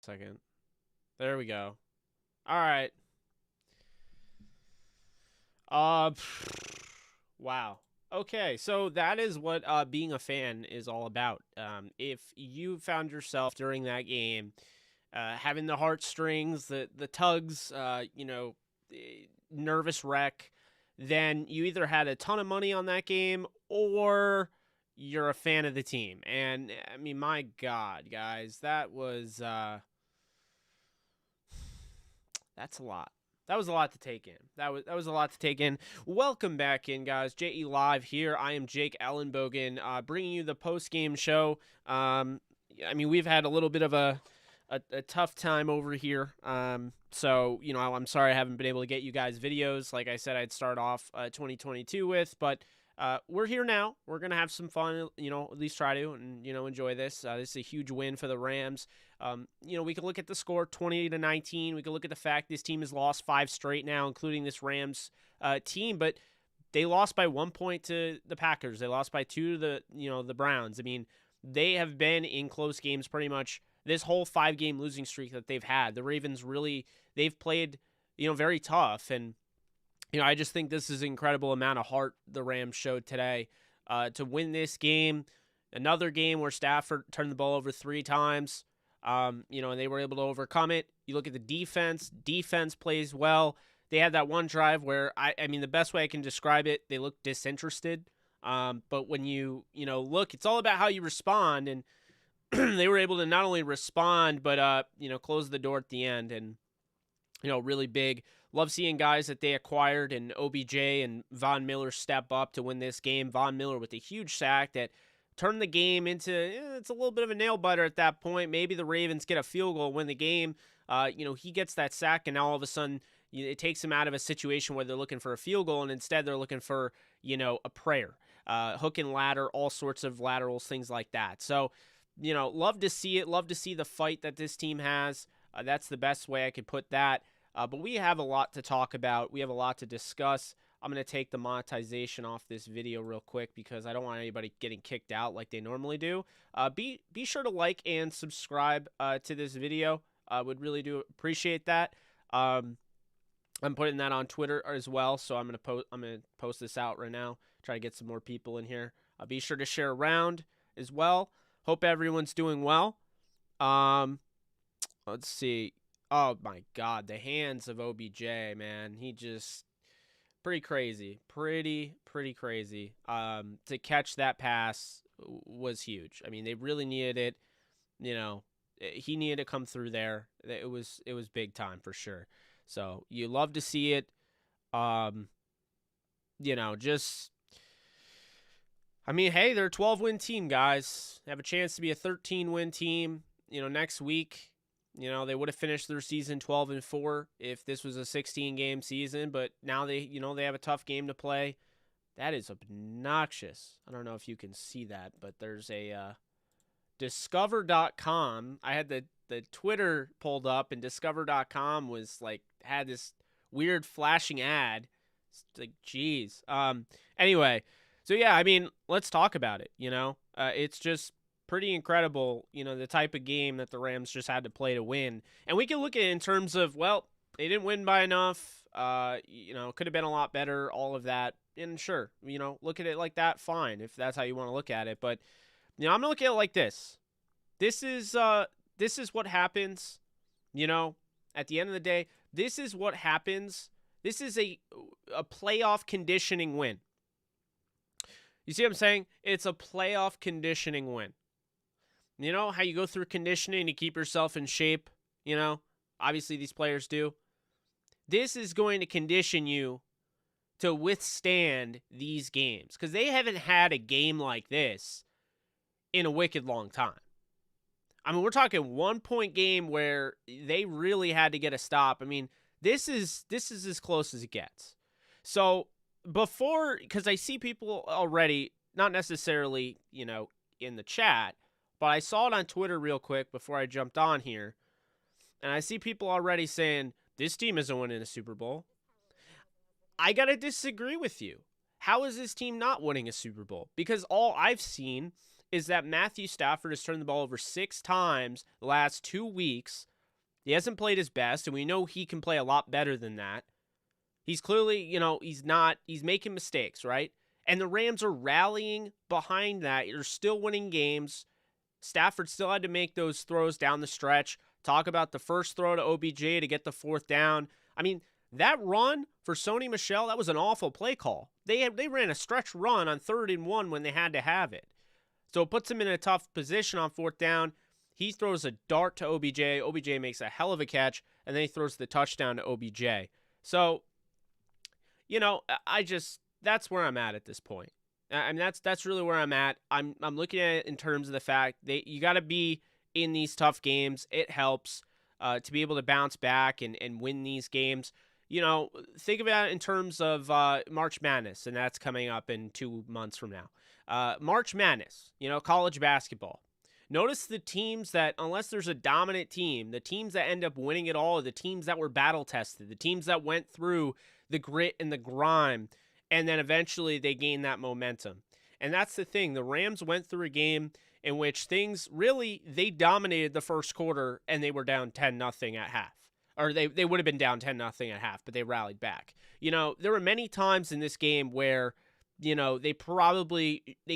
Second. There we go. All right. Wow. Okay, so that is what being a fan is all about. If you found yourself during that game having the heartstrings, the tugs, nervous wreck, then you either had a ton of money on that game or you're a fan of the team. And I mean, my God, guys, that's a lot. That was a lot to take in. That was a lot to take in. Welcome back in, guys. JE Live here. I am Jake Ellenbogen, bringing you the post game show. I mean, we've had a little bit of a tough time over here. So I'm sorry I haven't been able to get you guys videos. Like I said, I'd start off 2022 with, but we're here now. We're gonna have some fun. At least try to and enjoy this. This is a huge win for the Rams. We can look at the score 20-19. We can look at the fact this team has lost 5 straight now, including this Rams team, but they lost by 1 point to the Packers. They lost by 2 to the Browns. I mean, they have been in close games pretty much this whole 5-game losing streak that they've had. The Ravens they've played, very tough. And, I just think this is an incredible amount of heart the Rams showed today to win this game. Another game where Stafford turned the ball over 3 times. And they were able to overcome it. You look at the defense. Defense plays well. They had that one drive where, I mean, the best way I can describe it, they looked disinterested. But when you look, it's all about how you respond. And they were able to not only respond, but, close the door at the end. And, really big. Love seeing guys that they acquired and OBJ and Von Miller step up to win this game. Von Miller with a huge sack that turned the game into, it's a little bit of a nail biter at that point. Maybe the Ravens get a field goal, win the game. He gets that sack, and now all of a sudden it takes him out of a situation where they're looking for a field goal, and instead they're looking for, a prayer. Hook and ladder, all sorts of laterals, things like that. So, love to see it. Love to see the fight that this team has. That's the best way I could put that. But we have a lot to talk about. We have a lot to discuss. I'm going to take the monetization off this video real quick because I don't want anybody getting kicked out like they normally do. Be sure to like and subscribe to this video. I would really do appreciate that. I'm putting that on Twitter as well, so I'm gonna post this out right now. Try to get some more people in here. Be sure to share around as well. Hope everyone's doing well. Let's see. Oh my God, the hands of OBJ, man. He just pretty crazy. Pretty crazy. To catch that pass was huge. I mean, they really needed it. He needed to come through there. It was big time for sure. So you love to see it. Hey, they're a 12-win team, guys. They have a chance to be a 13-win team. Next week. They would have finished their season 12-4 if this was a 16-game season, but now they have a tough game to play. That is obnoxious. I don't know if you can see that, but there's a discover.com. I had the Twitter pulled up, and discover.com was had this weird flashing ad. It's like, geez. Anyway, so yeah, I mean, let's talk about it. It's just pretty incredible, the type of game that the Rams just had to play to win. And we can look at it in terms of, well, they didn't win by enough. Could have been a lot better, all of that. And sure, look at it like that, fine, if that's how you want to look at it. But, I'm going to look at it like this. This is what happens, at the end of the day. This is what happens. This is a playoff conditioning win. You see what I'm saying? It's a playoff conditioning win. How you go through conditioning to keep yourself in shape, obviously these players do. This is going to condition you to withstand these games because they haven't had a game like this in a wicked long time. I mean, we're talking 1-point game where they really had to get a stop. I mean, this is as close as it gets. So because I see people already, not necessarily, in the chat, but I saw it on Twitter real quick before I jumped on here, and I see people already saying, this team isn't winning a Super Bowl. I got to disagree with you. How is this team not winning a Super Bowl? Because all I've seen is that Matthew Stafford has turned the ball over 6 times the last 2 weeks. He hasn't played his best, and we know he can play a lot better than that. He's clearly, he's making mistakes, right? And the Rams are rallying behind that. You're still winning games. Stafford still had to make those throws down the stretch. Talk about the first throw to OBJ to get the 4th down. I mean, that run for Sony Michel, that was an awful play call. They ran a stretch run on 3rd and 1 when they had to have it. So it puts him in a tough position on 4th down. He throws a dart to OBJ. OBJ makes a hell of a catch, and then he throws the touchdown to OBJ. So, that's where I'm at this point. I mean, that's really where I'm at. I'm looking at it in terms of the fact that you got to be in these tough games. It helps to be able to bounce back and win these games. Think about it in terms of March Madness, and that's coming up in 2 months from now. March Madness, college basketball. Notice the teams that, unless there's a dominant team, the teams that end up winning it all are the teams that were battle-tested, the teams that went through the grit and the grime, and then eventually they gain that momentum. And that's the thing. The Rams went through a game in which they dominated the first quarter, and they were down 10-0 at half. Or they would have been down 10-0 at half, but they rallied back. There were many times in this game where, they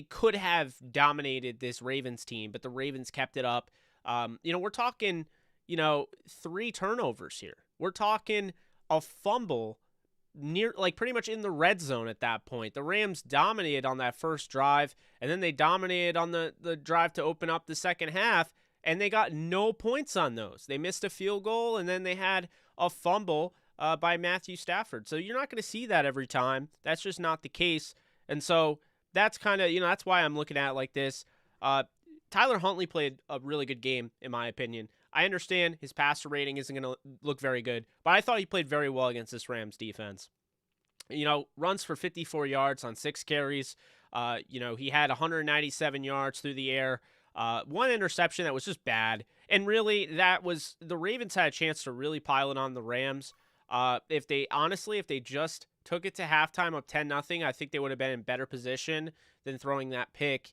could have dominated this Ravens team, but the Ravens kept it up. We're talking, 3 turnovers here. We're talking a fumble near, pretty much in the red zone at that point. The Rams dominated on that first drive, and then they dominated on the drive to open up the second half, and they got no points on those. They missed a field goal, and then they had a fumble by Matthew Stafford. So you're not going to see that every time. That's just not the case. And so that's kind of, that's why I'm looking at it like this. Tyler Huntley played a really good game, in my opinion. I understand his passer rating isn't going to look very good, but I thought he played very well against this Rams defense. Runs for 54 yards on 6 carries. He had 197 yards through the air. 1 interception that was just bad. And really, the Ravens had a chance to really pile it on the Rams. If they just took it to halftime up 10-0, I think they would have been in better position than throwing that pick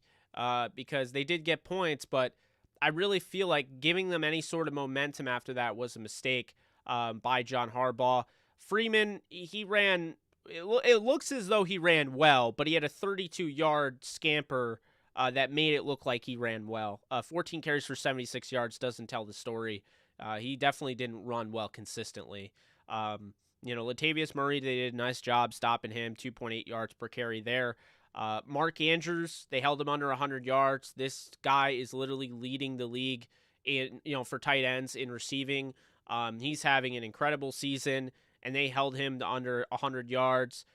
because they did get points, but I really feel like giving them any sort of momentum after that was a mistake by John Harbaugh. Freeman, he ran, it looks as though he ran well, but he had a 32-yard scamper that made it look like he ran well. 14 carries for 76 yards doesn't tell the story. He definitely didn't run well consistently. Latavius Murray, they did a nice job stopping him, 2.8 yards per carry there. Mark Andrews, they held him under 100 yards. This guy is literally leading the league for tight ends in receiving. He's having an incredible season, and they held him to under 100 yards.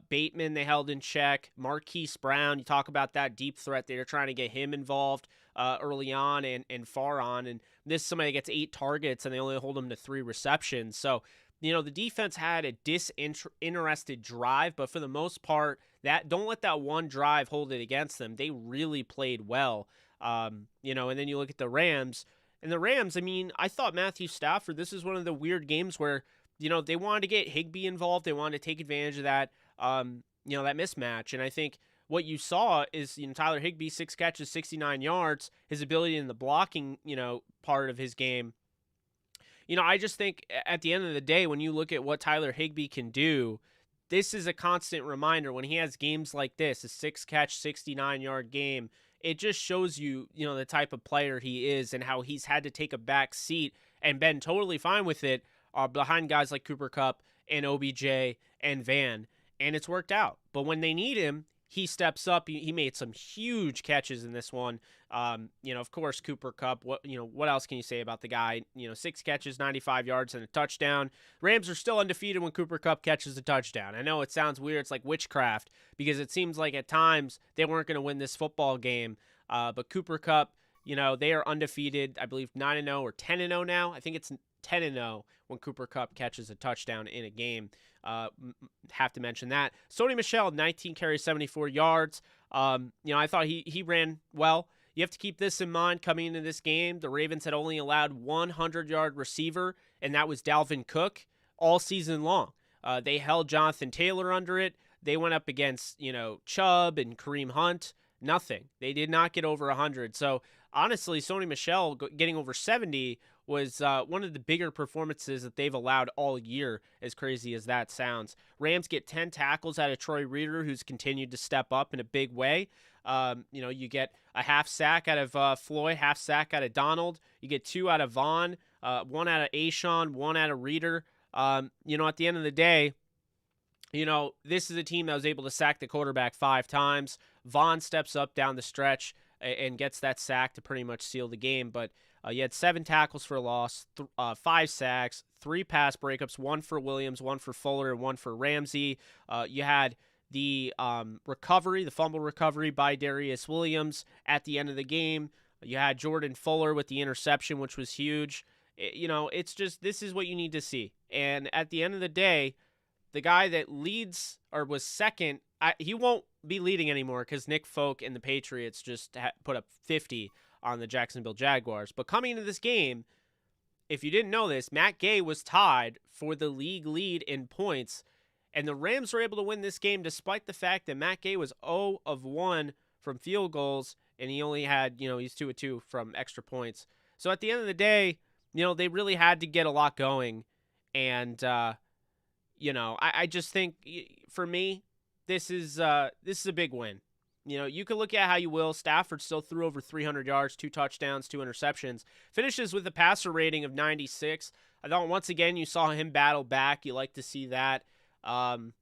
Bateman, they held in check. Marquise Brown, you talk about that deep threat. They're trying to get him involved early on and far on. And this is somebody that gets 8 targets, and they only hold him to 3 receptions. So, the defense had a disinterested drive, but for the most part, don't let that one drive hold it against them. They really played well. And then you look at the Rams. And the Rams, I thought Matthew Stafford, this is one of the weird games where, they wanted to get Higbee involved. They wanted to take advantage of that, that mismatch. And I think what you saw is, Tyler Higbee, 6 catches, 69 yards, his ability in the blocking, part of his game. I just think at the end of the day, when you look at what Tyler Higbee can do, this is a constant reminder when he has games like this, a 6-catch, 69-yard game. It just shows you, the type of player he is and how he's had to take a back seat and been totally fine with it behind guys like Cooper Kupp and OBJ and Van. And it's worked out. But when they need him, he steps up. He made some huge catches in this one. Of course, Cooper Kupp. What else can you say about the guy? 6 catches, 95 yards, and a touchdown. Rams are still undefeated when Cooper Kupp catches a touchdown. I know it sounds weird. It's like witchcraft because it seems like at times they weren't going to win this football game. But Cooper Kupp, they are undefeated. I believe 9-0 or 10-0 now. I think it's 10-0 when Cooper Kupp catches a touchdown in a game. Have to mention that. Sony Michel, 19 carries, 74 yards. I thought he ran well. You have to keep this in mind coming into this game. The Ravens had only allowed 100-yard receiver, and that was Dalvin Cook all season long. They held Jonathan Taylor under it. They went up against, Chubb and Kareem Hunt. Nothing. They did not get over 100. So, honestly, Sony Michel getting over 70 was one of the bigger performances that they've allowed all year, as crazy as that sounds. Rams get 10 tackles out of Troy Reeder, who's continued to step up in a big way. You get a half sack out of Floyd, half sack out of Donald. You get 2 out of Vaughn, 1 out of Ashawn, 1 out of Reeder. At the end of the day, this is a team that was able to sack the quarterback 5 times. Vaughn steps up down the stretch and gets that sack to pretty much seal the game. But you had 7 tackles for a loss, 5 sacks, 3 pass breakups, 1 for Williams, 1 for Fuller, and 1 for Ramsey. You had the fumble recovery by Darius Williams at the end of the game. You had Jordan Fuller with the interception, which was huge. It's just, this is what you need to see. And at the end of the day, the guy that leads or was second, he won't be leading anymore because Nick Folk and the Patriots just put up 50 on the Jacksonville Jaguars. But coming into this game, if you didn't know this, Matt Gay was tied for the league lead in points, and the Rams were able to win this game despite the fact that Matt Gay was 0 of 1 from field goals, and he only had, he's 2 of 2 from extra points. So at the end of the day, they really had to get a lot going, and I just think, for me, this is a big win. You can look at how you will. Stafford still threw over 300 yards, 2 touchdowns, 2 interceptions. Finishes with a passer rating of 96. I thought once again you saw him battle back. You like to see that. The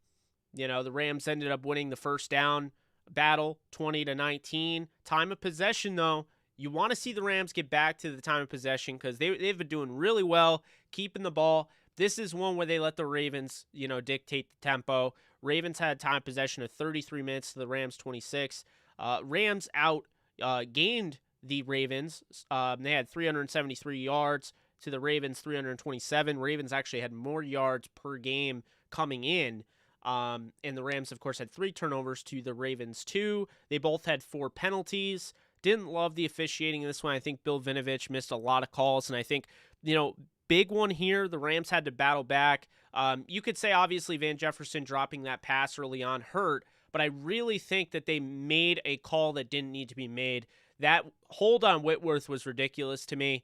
Rams ended up winning the first down battle, 20-19. Time of possession, though, you want to see the Rams get back to the time of possession because they've been doing really well keeping the ball. This is one where they let the Ravens, dictate the tempo. Ravens had time possession of 33 minutes to the Rams 26. Rams gained the Ravens. They had 373 yards to the Ravens 327. Ravens actually had more yards per game coming in. And the Rams, of course, had 3 turnovers to the Ravens 2. They both had 4 penalties. Didn't love the officiating in this one. I think Bill Vinovich missed a lot of calls, and I think, big one here, the Rams had to battle back. You could say, obviously, Van Jefferson dropping that pass early on hurt, but I really think that they made a call that didn't need to be made. That hold on Whitworth was ridiculous to me.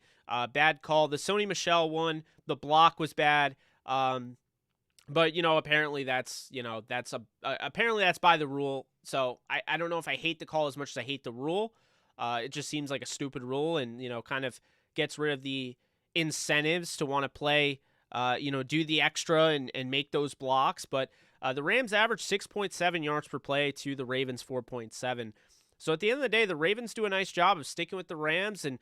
Bad call. The Sony Michel one, the block was bad. But apparently that's by the rule. So I don't know if I hate the call as much as I hate the rule. It just seems like a stupid rule, and kind of gets rid of the incentives to want to play, do the extra and make those blocks. But the Rams averaged 6.7 yards per play to the Ravens 4.7. So at the end of the day, the Ravens do a nice job of sticking with the Rams. And,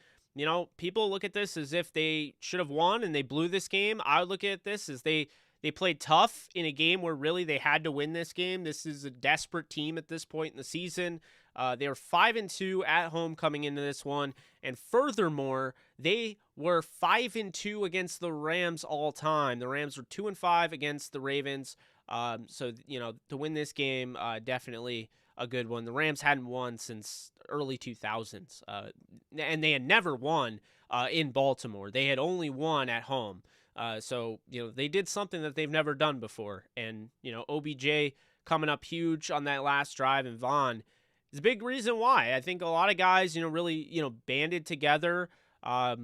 people look at this as if they should have won and they blew this game. I would look at this as they played tough in a game where really they had to win this game. This is a desperate team at this point in the season. They were 5-2 at home coming into this one. And furthermore, they were 5-2 against the Rams all time. The Rams were 2-5 against the Ravens. So, to win this game, definitely a good one. The Rams hadn't won since early 2000s. And they had never won in Baltimore. They had only won at home. So, they did something that they've never done before. And, OBJ coming up huge on that last drive, and Vaughn is a big reason why. I think a lot of guys, really, banded together. I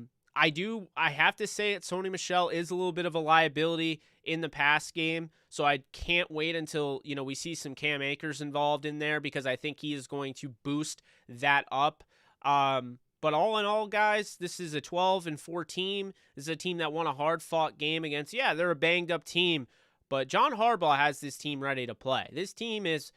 have to say it, Sony Michel is a little bit of a liability in the pass game. So I can't wait until, we see some Cam Akers involved in there, because I think he is going to boost that up. But all in all, guys, this is a 12-4 team. This is a team that won a hard-fought game against, they're a banged-up team, but John Harbaugh has this team ready to play. This team is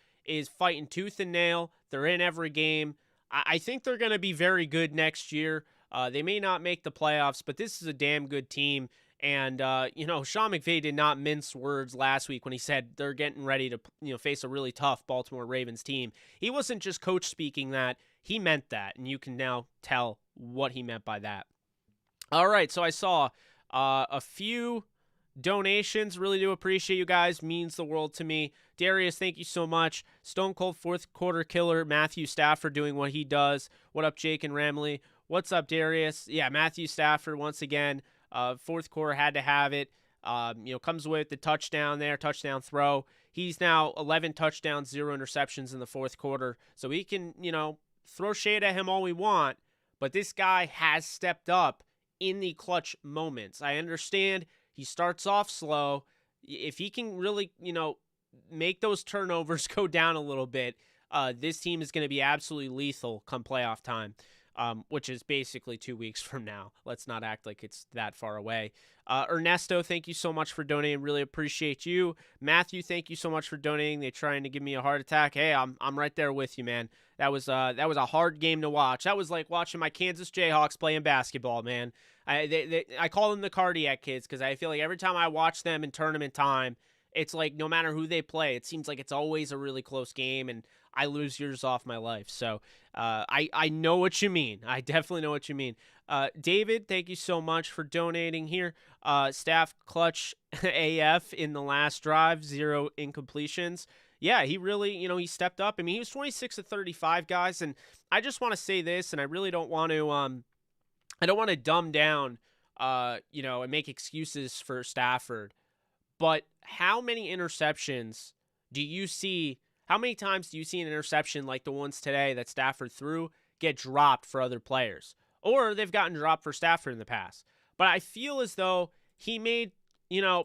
fighting tooth and nail. They're in every game. I think they're going to be very good next year. They may not make the playoffs, but this is a damn good team. And, Sean McVay did not mince words last week when he said they're getting ready to, face a really tough Baltimore Ravens team. He wasn't just coach speaking that. He meant that, and you can now tell what he meant by that. All right, so I saw a few donations. Really do appreciate you guys. Means the world to me. Darius, thank you so much. Stone Cold fourth quarter killer Matthew Stafford doing what he does. What up, Jake and Ramley? What's up, Darius? Yeah, Matthew Stafford once again. Fourth quarter had to have it. Comes with the touchdown throw. He's now 11 touchdowns, 0 interceptions in the fourth quarter. So we can, throw shade at him all we want, but this guy has stepped up in the clutch moments. I understand he starts off slow. If he can really, make those turnovers go down a little bit, this team is going to be absolutely lethal come playoff time, which is basically 2 weeks from now. Let's not act like it's that far away. Ernesto, thank you so much for donating. Really appreciate you. Matthew, thank you so much for donating. They're trying to give me a heart attack. Hey, I'm right there with you, man. That was a hard game to watch. That was like watching my Kansas Jayhawks playing basketball, man. I call them the cardiac kids because I feel like every time I watch them in tournament time, it's like no matter who they play, it seems like it's always a really close game, and I lose years off my life. So I know what you mean. I definitely know what you mean. David, thank you so much for donating here. Staff clutch AF in the last drive, 0 incompletions. Yeah, he really, he stepped up. I mean, he was 26 of 35, guys, and I just want to say this, and I really don't want to dumb down, and make excuses for Stafford. But how many interceptions do you see? How many times do you see an interception like the ones today that Stafford threw get dropped for other players? Or they've gotten dropped for Stafford in the past. But I feel as though he made,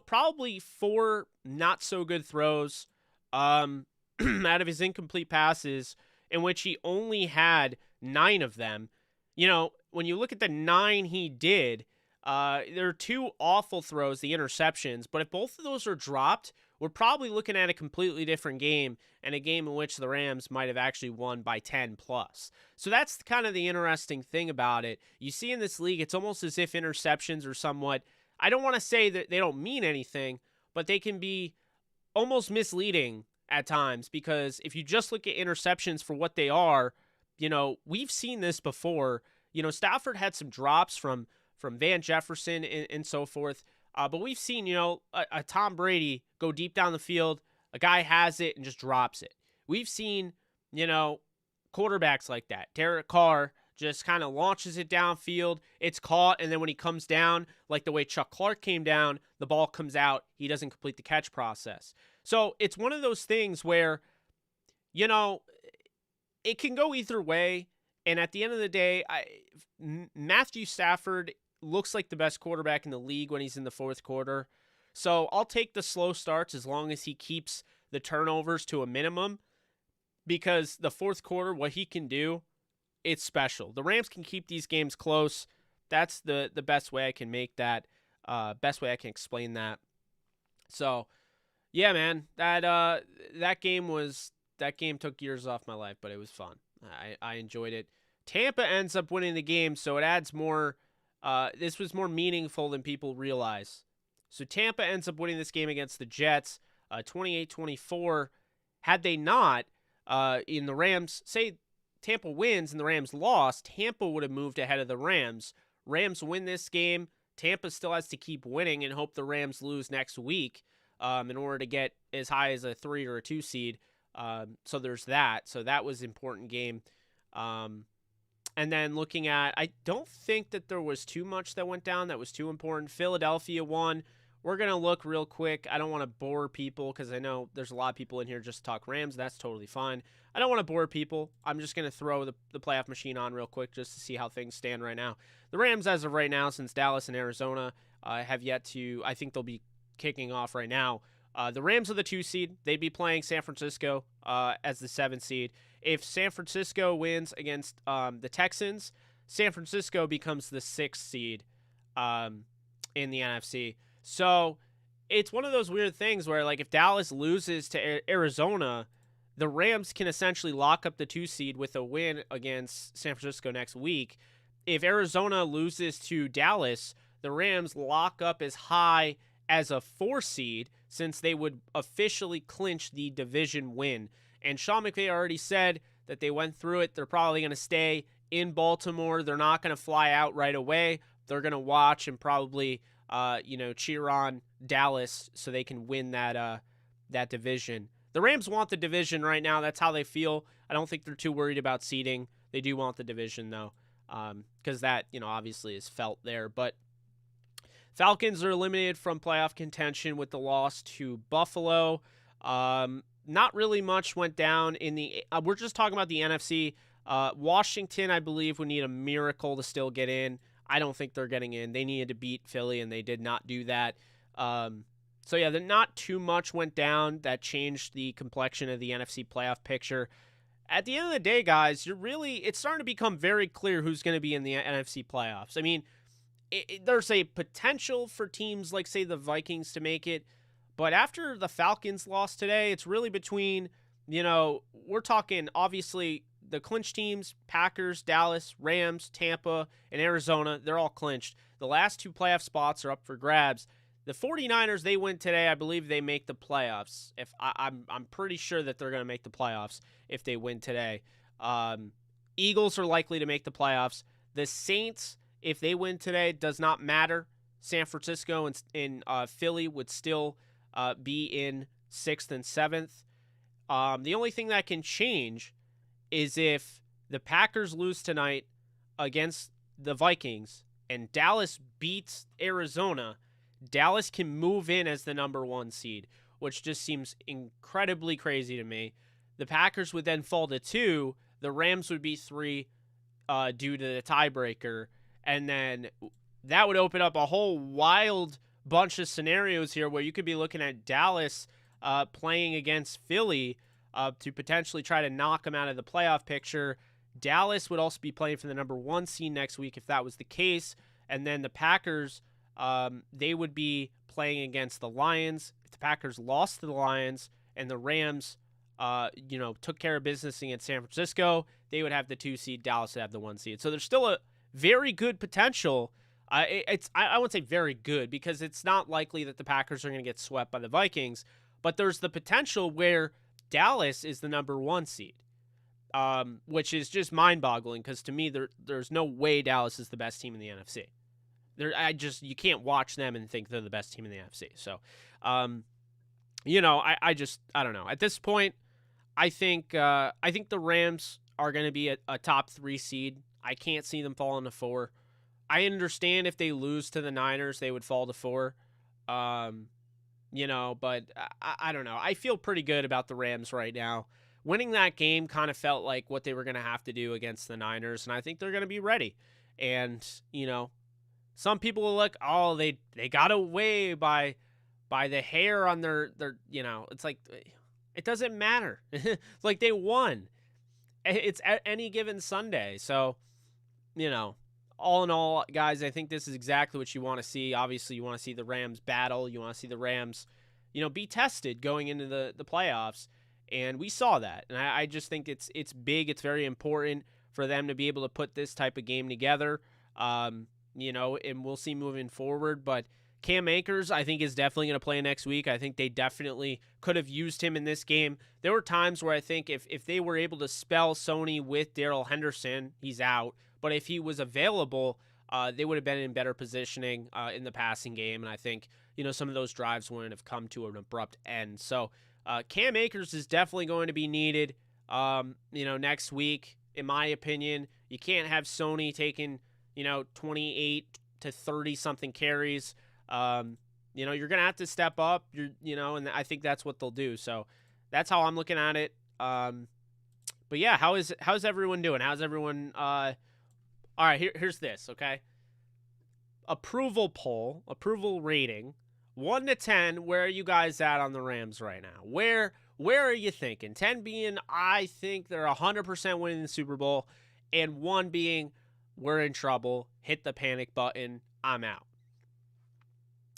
probably 4 not so good throws out of his incomplete passes, in which he only had 9 of them. When you look at the 9 he did, there are 2 awful throws, the interceptions, but if both of those are dropped, we're probably looking at a completely different game, and a game in which the Rams might have actually won by 10 plus. So that's kind of the interesting thing about it. You see in this league, it's almost as if interceptions are somewhat, I don't want to say that they don't mean anything, but they can be almost misleading at times, because if you just look at interceptions for what they are, we've seen this before. Stafford had some drops from Van Jefferson and so forth. But we've seen, a Tom Brady go deep down the field. A guy has it and just drops it. We've seen, quarterbacks like that. Derek Carr just kind of launches it downfield. It's caught, and then when he comes down, like the way Chuck Clark came down, the ball comes out. He doesn't complete the catch process. So it's one of those things where, it can go either way. And at the end of the day, Matthew Stafford looks like the best quarterback in the league when he's in the fourth quarter. So I'll take the slow starts as long as he keeps the turnovers to a minimum, because the fourth quarter, what he can do, it's special. The Rams can keep these games close. That's the best way I can make that, best way I can explain that. So, yeah, man, that game took years off my life, but it was fun. I enjoyed it. Tampa ends up winning the game, so it adds more. This was more meaningful than people realize. So Tampa ends up winning this game against the Jets, 28-24. Had they not, in the Rams, say Tampa wins and the Rams lost, Tampa would have moved ahead of the Rams. Rams win this game. Tampa still has to keep winning and hope the Rams lose next week in order to get as high as a 3 or a 2 seed. So there's that. So that was an important game. And then looking at, I don't think that there was too much that went down that was too important. Philadelphia won. We're going to look real quick. I don't want to bore people because I know there's a lot of people in here just to talk Rams. That's totally fine. I don't want to bore people. I'm just going to throw the playoff machine on real quick just to see how things stand right now. The Rams, as of right now, since Dallas and Arizona have yet to, I think they'll be kicking off right now. The Rams are the 2 seed. They'd be playing San Francisco as the 7 seed. If San Francisco wins against the Texans, San Francisco becomes the 6th seed in the NFC. So it's one of those weird things where, like, if Dallas loses to Arizona, the Rams can essentially lock up the 2 seed with a win against San Francisco next week. If Arizona loses to Dallas, the Rams lock up as high as a 4 seed, since they would officially clinch the division win. And Sean McVay already said that they went through it. They're probably going to stay in Baltimore. They're not going to fly out right away. They're going to watch and probably, cheer on Dallas so they can win that division. The Rams want the division right now. That's how they feel. I don't think they're too worried about seeding. They do want the division, though, because that, obviously is felt there. But Falcons are eliminated from playoff contention with the loss to Buffalo. Not really much went down in the we're just talking about the NFC. Washington, I believe, would need a miracle to still get in. I don't think they're getting in. They needed to beat Philly, and they did not do that. So yeah, not too much went down that changed the complexion of the NFC playoff picture. At the end of the day, guys, it's starting to become very clear who's going to be in the NFC playoffs. I mean, there's a potential for teams like, say, the Vikings to make it, but after the Falcons lost today, it's really between, we're talking obviously the clinch teams, Packers, Dallas, Rams, Tampa, and Arizona. They're all clinched. The last 2 playoff spots are up for grabs. The 49ers, they win today. I believe they make the playoffs. I'm pretty sure that they're going to make the playoffs if they win today. Eagles are likely to make the playoffs. The Saints, if they win today, does not matter. San Francisco and Philly would still be in 6th and 7th. The only thing that can change is if the Packers lose tonight against the Vikings and Dallas beats Arizona. Dallas can move in as the number 1 seed, which just seems incredibly crazy to me. The Packers would then fall to 2. The Rams would be 3 due to the tiebreaker. And then that would open up a whole wild bunch of scenarios here where you could be looking at Dallas playing against Philly to potentially try to knock them out of the playoff picture. Dallas would also be playing for the number 1 seed next week if that was the case. And then the Packers, they would be playing against the Lions. If the Packers lost to the Lions and the Rams, took care of business against San Francisco, they would have the 2 seed. Dallas would have the 1 seed. So there's still a very good potential. I wouldn't say very good because it's not likely that the Packers are going to get swept by the Vikings, but there's the potential where Dallas is the number 1 seed, which is just mind-boggling because to me there's no way Dallas is the best team in the NFC. You can't watch them and think they're the best team in the NFC. So, I don't know. At this point, I think the Rams are going to be a top 3 seed. I can't see them falling to 4. I understand if they lose to the Niners, they would fall to 4. But I don't know. I feel pretty good about the Rams right now. Winning that game kind of felt like what they were going to have to do against the Niners, and I think they're going to be ready. And, some people will look, they got away by the hair on their it's like, it doesn't matter. It's like they won. It's at any given Sunday. So, all in all, guys, I think this is exactly what you want to see. Obviously, you want to see the Rams battle. You want to see the Rams, be tested going into the playoffs. And we saw that. And I just think it's big. It's very important for them to be able to put this type of game together. And we'll see moving forward. But Cam Akers, I think, is definitely going to play next week. I think they definitely could have used him in this game. There were times where I think if they were able to spell Sony with Darrell Henderson, he's out. But if he was available, they would have been in better positioning in the passing game. And I think, some of those drives wouldn't have come to an abrupt end. So Cam Akers is definitely going to be needed, next week, in my opinion. You can't have Sony taking 28 to 30 something carries. You're going to have to step up, and I think that's what they'll do. So that's how I'm looking at it. But yeah, how's everyone doing? How's everyone, all right, here's this. Okay. Approval rating, 1 to 10. Where are you guys at on the Rams right now? Where are you thinking? 10 being, I think they're 100% winning the Super Bowl, and 1 being, we're in trouble, hit the panic button, I'm out.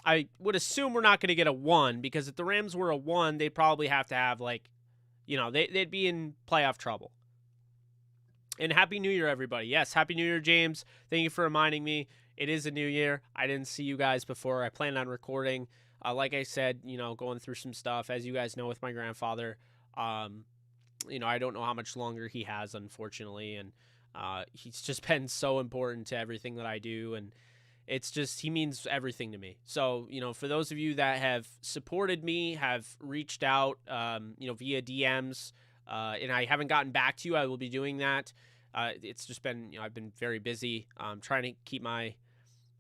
I would assume we're not going to get a 1 because if the Rams were a 1, they'd probably have to have they'd be in playoff trouble. And Happy New Year, everybody. Yes, Happy New Year, James. Thank you for reminding me. It is a new year. I didn't see you guys before. I planned on recording. Like I said, going through some stuff, as you guys know, with my grandfather. I don't know how much longer he has, unfortunately, and he's just been so important to everything that I do, and he means everything to me. So, for those of you that have supported me, have reached out, via DMs, and I haven't gotten back to you, I will be doing that. It's just been, I've been very busy, trying to keep my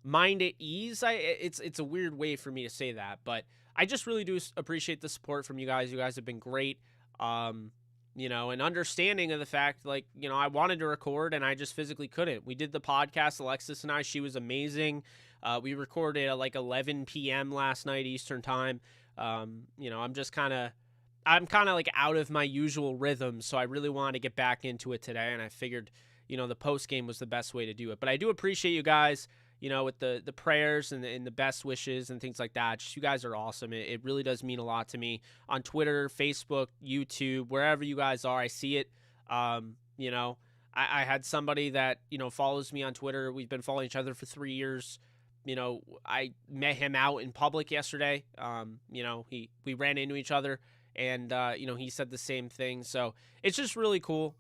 mind at ease. It's a weird way for me to say that, but I just really do appreciate the support from you guys. You guys have been great. and understanding of the fact, like, I wanted to record and I just physically couldn't. We did the podcast, Alexis and I. She was amazing. We recorded at like 11 p.m. last night Eastern time. I'm kind of like out of my usual rhythm, so I really wanted to get back into it today, and I figured, the post game was the best way to do it. But I do appreciate you guys, with the prayers and the best wishes and things like that. Just, you guys are awesome. It really does mean a lot to me on Twitter, Facebook, YouTube, wherever you guys are. I see it. I had somebody that, follows me on Twitter. We've been following each other for 3 years. I met him out in public yesterday. We ran into each other. And, he said the same thing. So it's just really cool.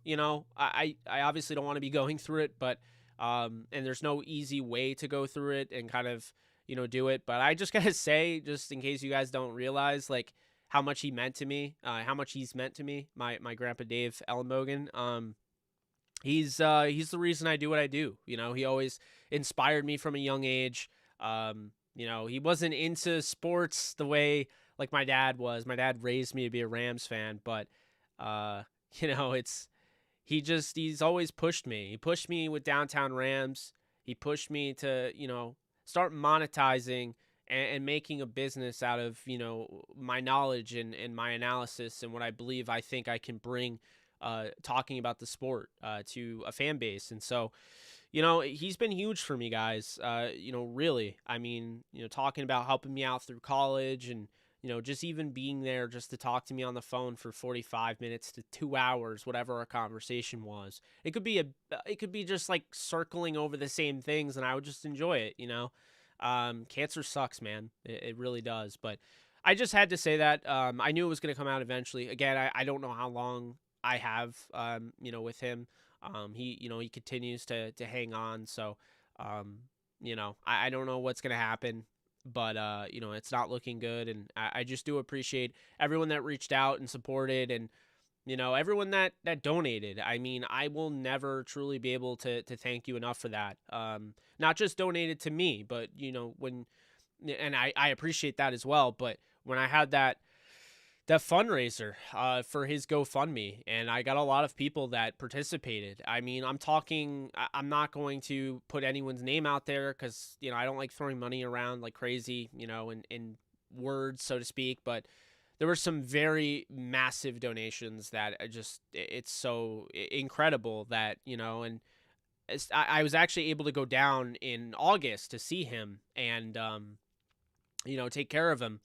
I obviously don't want to be going through it, but, and there's no easy way to go through it and kind of, do it. But I just got to say, just in case you guys don't realize, like, how much he meant to me, how much he's meant to me, my grandpa Dave Ellenbogen. He's the reason I do what I do. He always inspired me from a young age. He wasn't into sports the way like my dad was. My dad raised me to be a Rams fan, but he's always pushed me. He pushed me with Downtown Rams. He pushed me to, start monetizing and making a business out of, my knowledge and my analysis and what I think I can bring talking about the sport to a fan base. And so, he's been huge for me, guys. Really, I mean, talking about helping me out through college and, just even being there just to talk to me on the phone for 45 minutes to 2 hours, whatever our conversation was. It could be just like circling over the same things and I would just enjoy it, Cancer sucks, man. It really does. But I just had to say that. I knew it was going to come out eventually. Again, I don't know how long I have, with him. He continues to hang on. So, I don't know what's going to happen. But, it's not looking good. And I just do appreciate everyone that reached out and supported and, everyone that donated. I mean, I will never truly be able to thank you enough for that. Not just donated to me, but, and I appreciate that as well. But when I had that fundraiser for his GoFundMe, and I got a lot of people that participated. I mean, I'm not going to put anyone's name out there because, I don't like throwing money around like crazy, in words, so to speak, but there were some very massive donations that it's so incredible that, and I was actually able to go down in August to see him and, take care of him.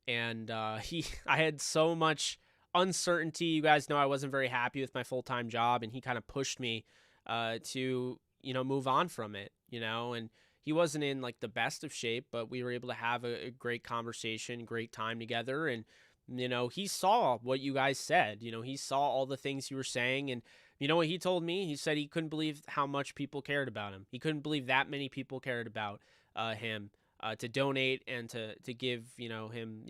And I had so much uncertainty. You guys know I wasn't very happy with my full-time job, and he kind of pushed me to, move on from it, and he wasn't in like the best of shape, but we were able to have a great conversation, great time together. And, he saw what you guys said, he saw all the things you were saying. And you know what he told me? He said he couldn't believe how much people cared about him. He couldn't believe that many people cared about him. To donate and to give, him,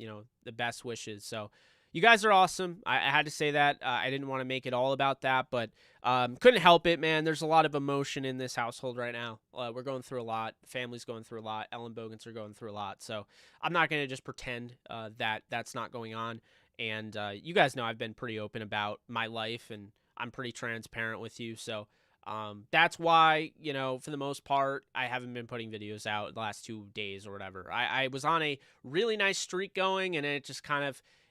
the best wishes. So you guys are awesome. I had to say that. I didn't want to make it all about that, but couldn't help it, man. There's a lot of emotion in this household right now. We're going through a lot. Family's going through a lot. Ellenbogens are going through a lot. So I'm not going to just pretend that that's not going on. And you guys know I've been pretty open about my life, and I'm pretty transparent with you. So that's why, for the most part, I haven't been putting videos out the last 2 days or whatever. I was on a really nice streak going, and it just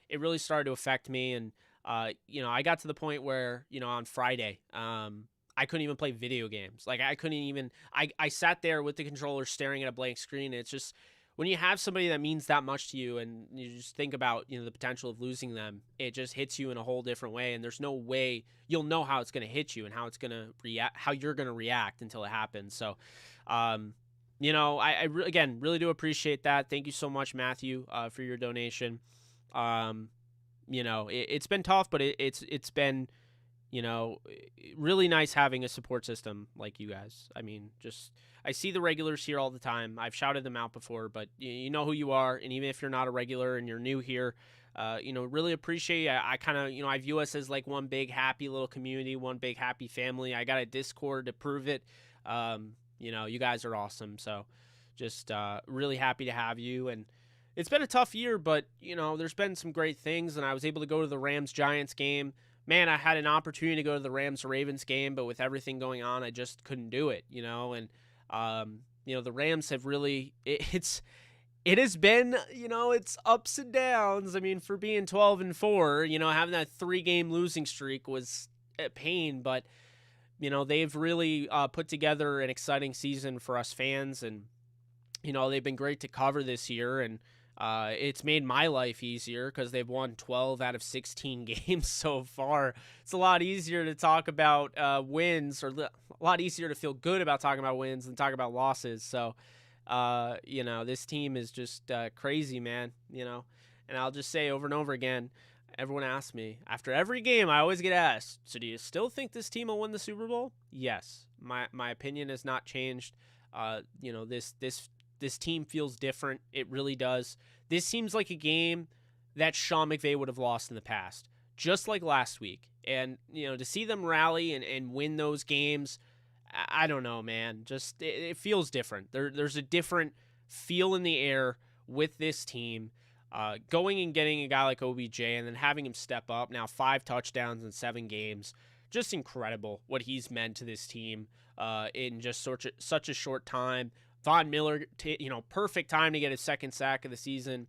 it really started to affect me. And, I got to the point where, on Friday, I couldn't even play video games. Like I couldn't even, I sat there with the controller staring at a blank screen. It's just, when you have somebody that means that much to you and you just think about, the potential of losing them, it just hits you in a whole different way. And there's no way you'll know how it's going to hit you and how it's going to react, how you're going to react until it happens. So, again, really do appreciate that. Thank you so much, Matthew, for your donation. It's been tough, but it's been, really nice having a support system like you guys. I mean, I see the regulars here all the time. I've shouted them out before, but you know who you are. And even if you're not a regular and you're new here, really appreciate. I kind of, I view us as like one big happy little community, one big happy family. I got a Discord to prove it. You guys are awesome. So just really happy to have you. And it's been a tough year, but there's been some great things. And I was able to go to the Rams-Giants game. man, I had an opportunity to go to the Rams-Ravens game, but with everything going on, I just couldn't do it, and the Rams have really it has been, it's ups and downs. I mean, for being 12-4, having that 3-game losing streak was a pain, but they've really put together an exciting season for us fans, and they've been great to cover this year, and it's made my life easier because they've won 12 out of 16 games so far. It's a lot easier to talk about wins, or a lot easier to feel good about talking about wins than talk about losses. So, this team is just crazy, man, and I'll just say over and over again, everyone asks me after every game, I always get asked, so do you still think this team will win the Super Bowl? Yes. My opinion has not changed. This team feels different. It really does. This seems like a game that Sean McVay would have lost in the past, just like last week. And, to see them rally and win those games, I don't know, man. Just it feels different. There's a different feel in the air with this team. Going and getting a guy like OBJ and then having him step up. Now 5 touchdowns in 7 games. Just incredible what he's meant to this team in just such a short time. Von Miller, perfect time to get his 2nd sack of the season.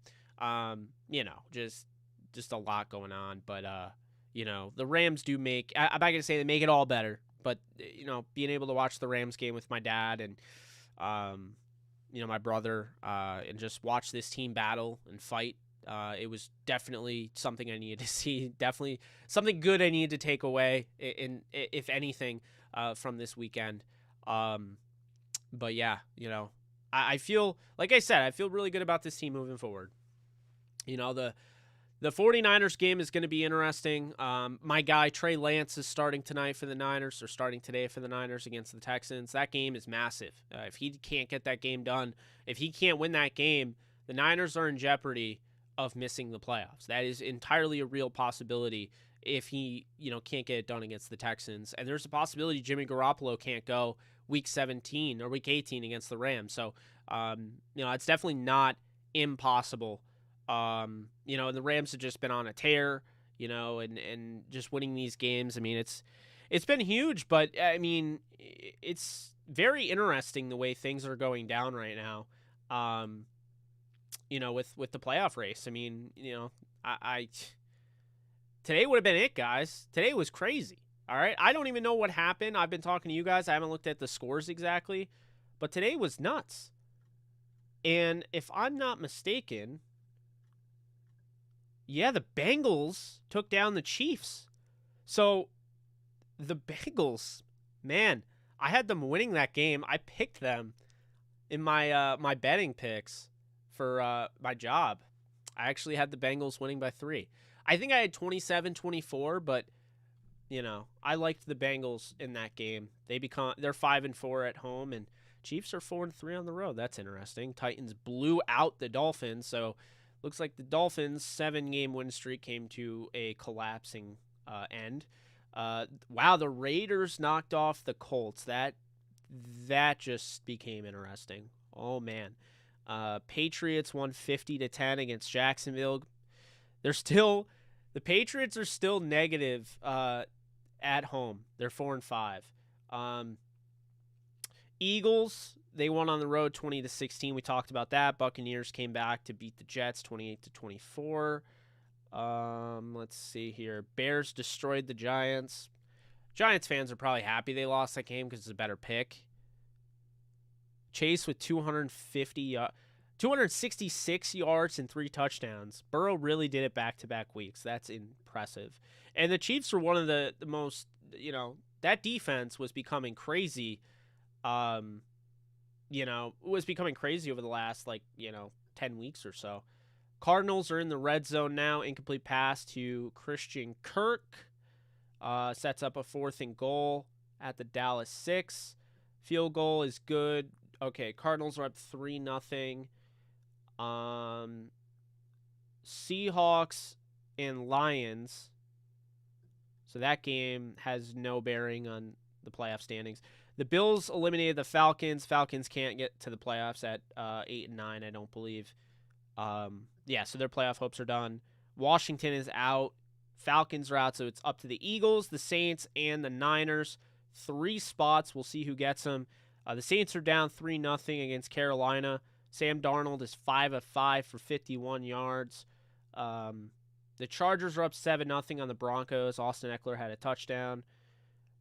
Just a lot going on. But, the Rams do make – I'm not going to say they make it all better. But, being able to watch the Rams game with my dad and, my brother and just watch this team battle and fight, it was definitely something I needed to see. Definitely something good I needed to take away, if anything, from this weekend. But yeah, I feel, like I said, I feel really good about this team moving forward. The 49ers game is going to be interesting. My guy Trey Lance is starting tonight for the Niners, or starting today for the Niners against the Texans. That game is massive. If he can't get that game done, if he can't win that game, the Niners are in jeopardy of missing the playoffs. That is entirely a real possibility if he, can't get it done against the Texans. And there's a possibility Jimmy Garoppolo can't go week 17 or week 18 against the Rams. So, it's definitely not impossible. And the Rams have just been on a tear, and just winning these games. I mean, it's been huge, but I mean, it's very interesting the way things are going down right now. With the playoff race. I mean, I today would have been it, guys. Today was crazy. All right. I don't even know what happened. I've been talking to you guys. I haven't looked at the scores exactly, but today was nuts. And if I'm not mistaken, yeah, the Bengals took down the Chiefs. So the Bengals, man, I had them winning that game. I picked them in my my betting picks for my job. I actually had the Bengals winning by 3. I think I had 27-24, but I liked the Bengals in that game. They're 5-4 at home, and Chiefs are 4-3 on the road. That's interesting. Titans blew out the Dolphins, so looks like the Dolphins' 7-game win streak came to a collapsing end. Wow, the Raiders knocked off the Colts. That just became interesting. Oh man. Patriots won 50-10 against Jacksonville. The Patriots are still negative at home. They're 4-5. Eagles, they won on the road 20-16. We talked about that. Buccaneers came back to beat the Jets 28-24. Let's see here. Bears destroyed the Giants. Giants fans are probably happy they lost that game because it's a better pick. Chase with 266 yards and 3 touchdowns. Burrow really did it back-to-back weeks. That's impressive. And the Chiefs were one of the most, that defense was becoming crazy. Was becoming crazy over the last, 10 weeks or so. Cardinals are in the red zone now. Incomplete pass to Christian Kirk. Sets up a 4th and goal at the Dallas 6. Field goal is good. Okay, Cardinals are up 3-0. Seahawks and Lions. So that game has no bearing on the playoff standings. The Bills eliminated the Falcons. Falcons can't get to the playoffs at 8-9, I don't believe. So their playoff hopes are done. Washington is out Falcons are out, so it's up to the Eagles, the Saints, and the Niners. 3 spots. We'll see who gets them. The Saints are down 3-0 against Carolina. Sam Darnold is 5 of 5 for 51 yards. The Chargers are up 7-0 on the Broncos. Austin Eckler had a touchdown.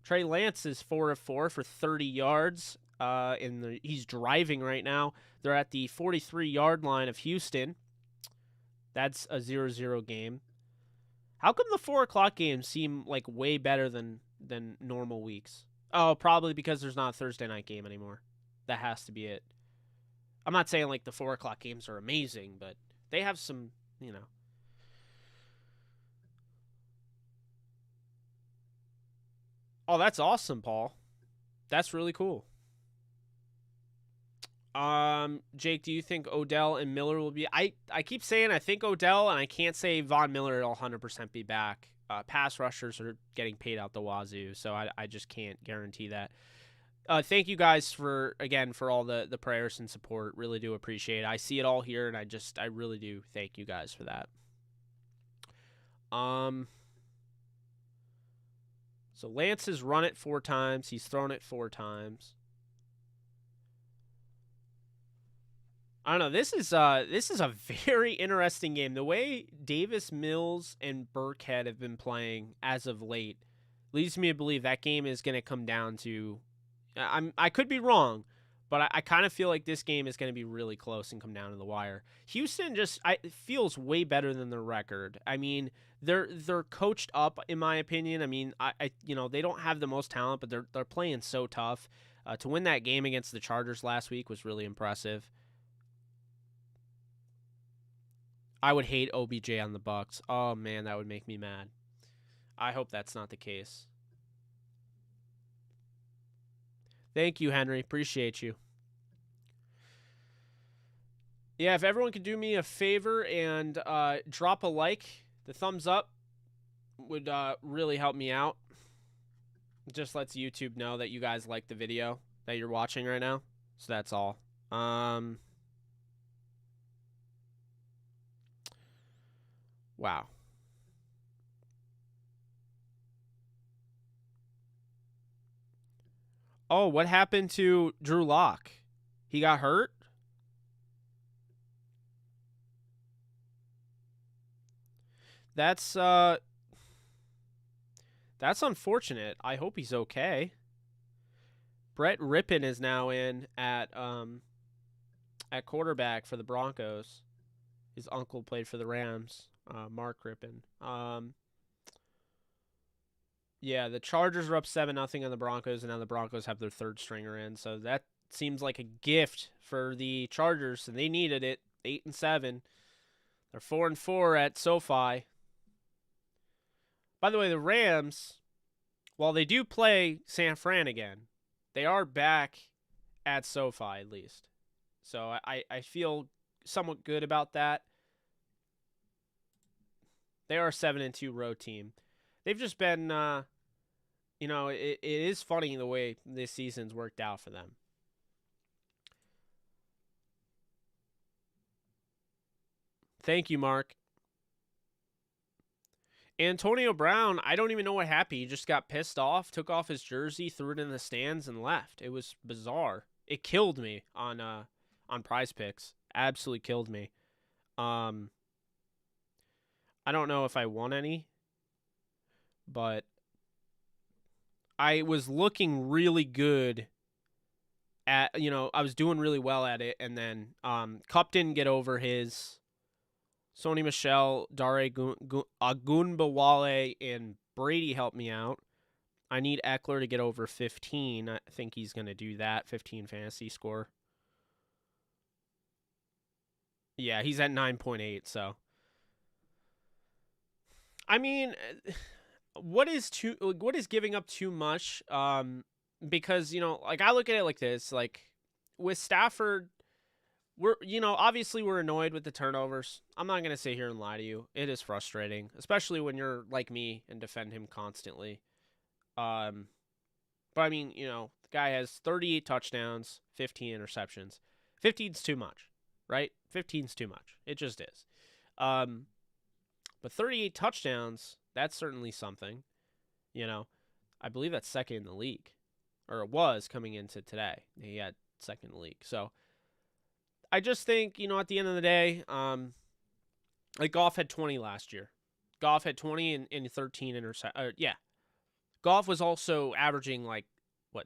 Trey Lance is 4 of 4 for 30 yards. He's driving right now. They're at the 43-yard line of Houston. That's a 0-0 game. How come the 4 o'clock games seem like way better than normal weeks? Oh, probably because there's not a Thursday night game anymore. That has to be it. I'm not saying like the 4 o'clock games are amazing, but they have some, you know. Oh, that's awesome, Paul. That's really cool. Jake, do you think Odell and Miller will be? I keep saying I think Odell, and I can't say Von Miller will 100% be back. Pass rushers are getting paid out the wazoo, so I just can't guarantee that. Thank you guys for all the prayers and support. Really do appreciate it. I see it all here, and I really do thank you guys for that. So Lance has run it 4 times. He's thrown it 4 times. I don't know. This is a very interesting game. The way Davis Mills and Burkhead have been playing as of late leads me to believe that game is going to come down to. I could be wrong, but I kind of feel like this game is going to be really close and come down to the wire. Houston feels way better than their record. I mean, they're coached up in my opinion. I mean, they don't have the most talent, but they're playing so tough. To win that game against the Chargers last week was really impressive. I would hate OBJ on the Bucs. Oh man, that would make me mad. I hope that's not the case. Thank you, Henry. Appreciate you. Yeah, if everyone could do me a favor and drop a like, the thumbs up would really help me out. It just lets YouTube know that you guys like the video that you're watching right now. So that's all. Wow. Oh, what happened to Drew Lock? He got hurt? That's unfortunate. I hope he's okay. Brett Rippon is now in at quarterback for the Broncos. His uncle played for the Rams. Mark Rippon. Yeah, the Chargers are up 7-0 on the Broncos, and now the Broncos have their 3rd stringer in. So that seems like a gift for the Chargers, and they needed it. 8-7. They're 4-4 at SoFi. By the way, the Rams, while they do play San Fran again, they are back at SoFi at least. So I feel somewhat good about that. They are a 7-2 road team. They've just been, it is funny the way this season's worked out for them. Thank you, Mark. Antonio Brown, I don't even know what happened. He just got pissed off, took off his jersey, threw it in the stands, and left. It was bizarre. It killed me on Prize Picks. Absolutely killed me. I don't know if I won any, but I was looking really good at, I was doing really well at it, and then Cup didn't get over his. Sony Michel, Dare Agunbawale, and Brady helped me out. I need Eckler to get over 15. I think he's going to do that, 15 fantasy score. Yeah, he's at 9.8, so. I mean, what is giving up too much? Because, I look at it like this, with Stafford, obviously we're annoyed with the turnovers. I'm not going to sit here and lie to you. It is frustrating, especially when you're like me and defend him constantly. But I mean, the guy has 38 touchdowns, 15 interceptions. 15's too much, right? 15's too much. It just is. But 38 touchdowns That's certainly something. You know, I believe that's second in the league, or it was coming into today. He had second in the league. So I just think, at the end of the day, like Goff had 20 last year. Goff had 20 and 13 interceptions. Yeah. Goff was also averaging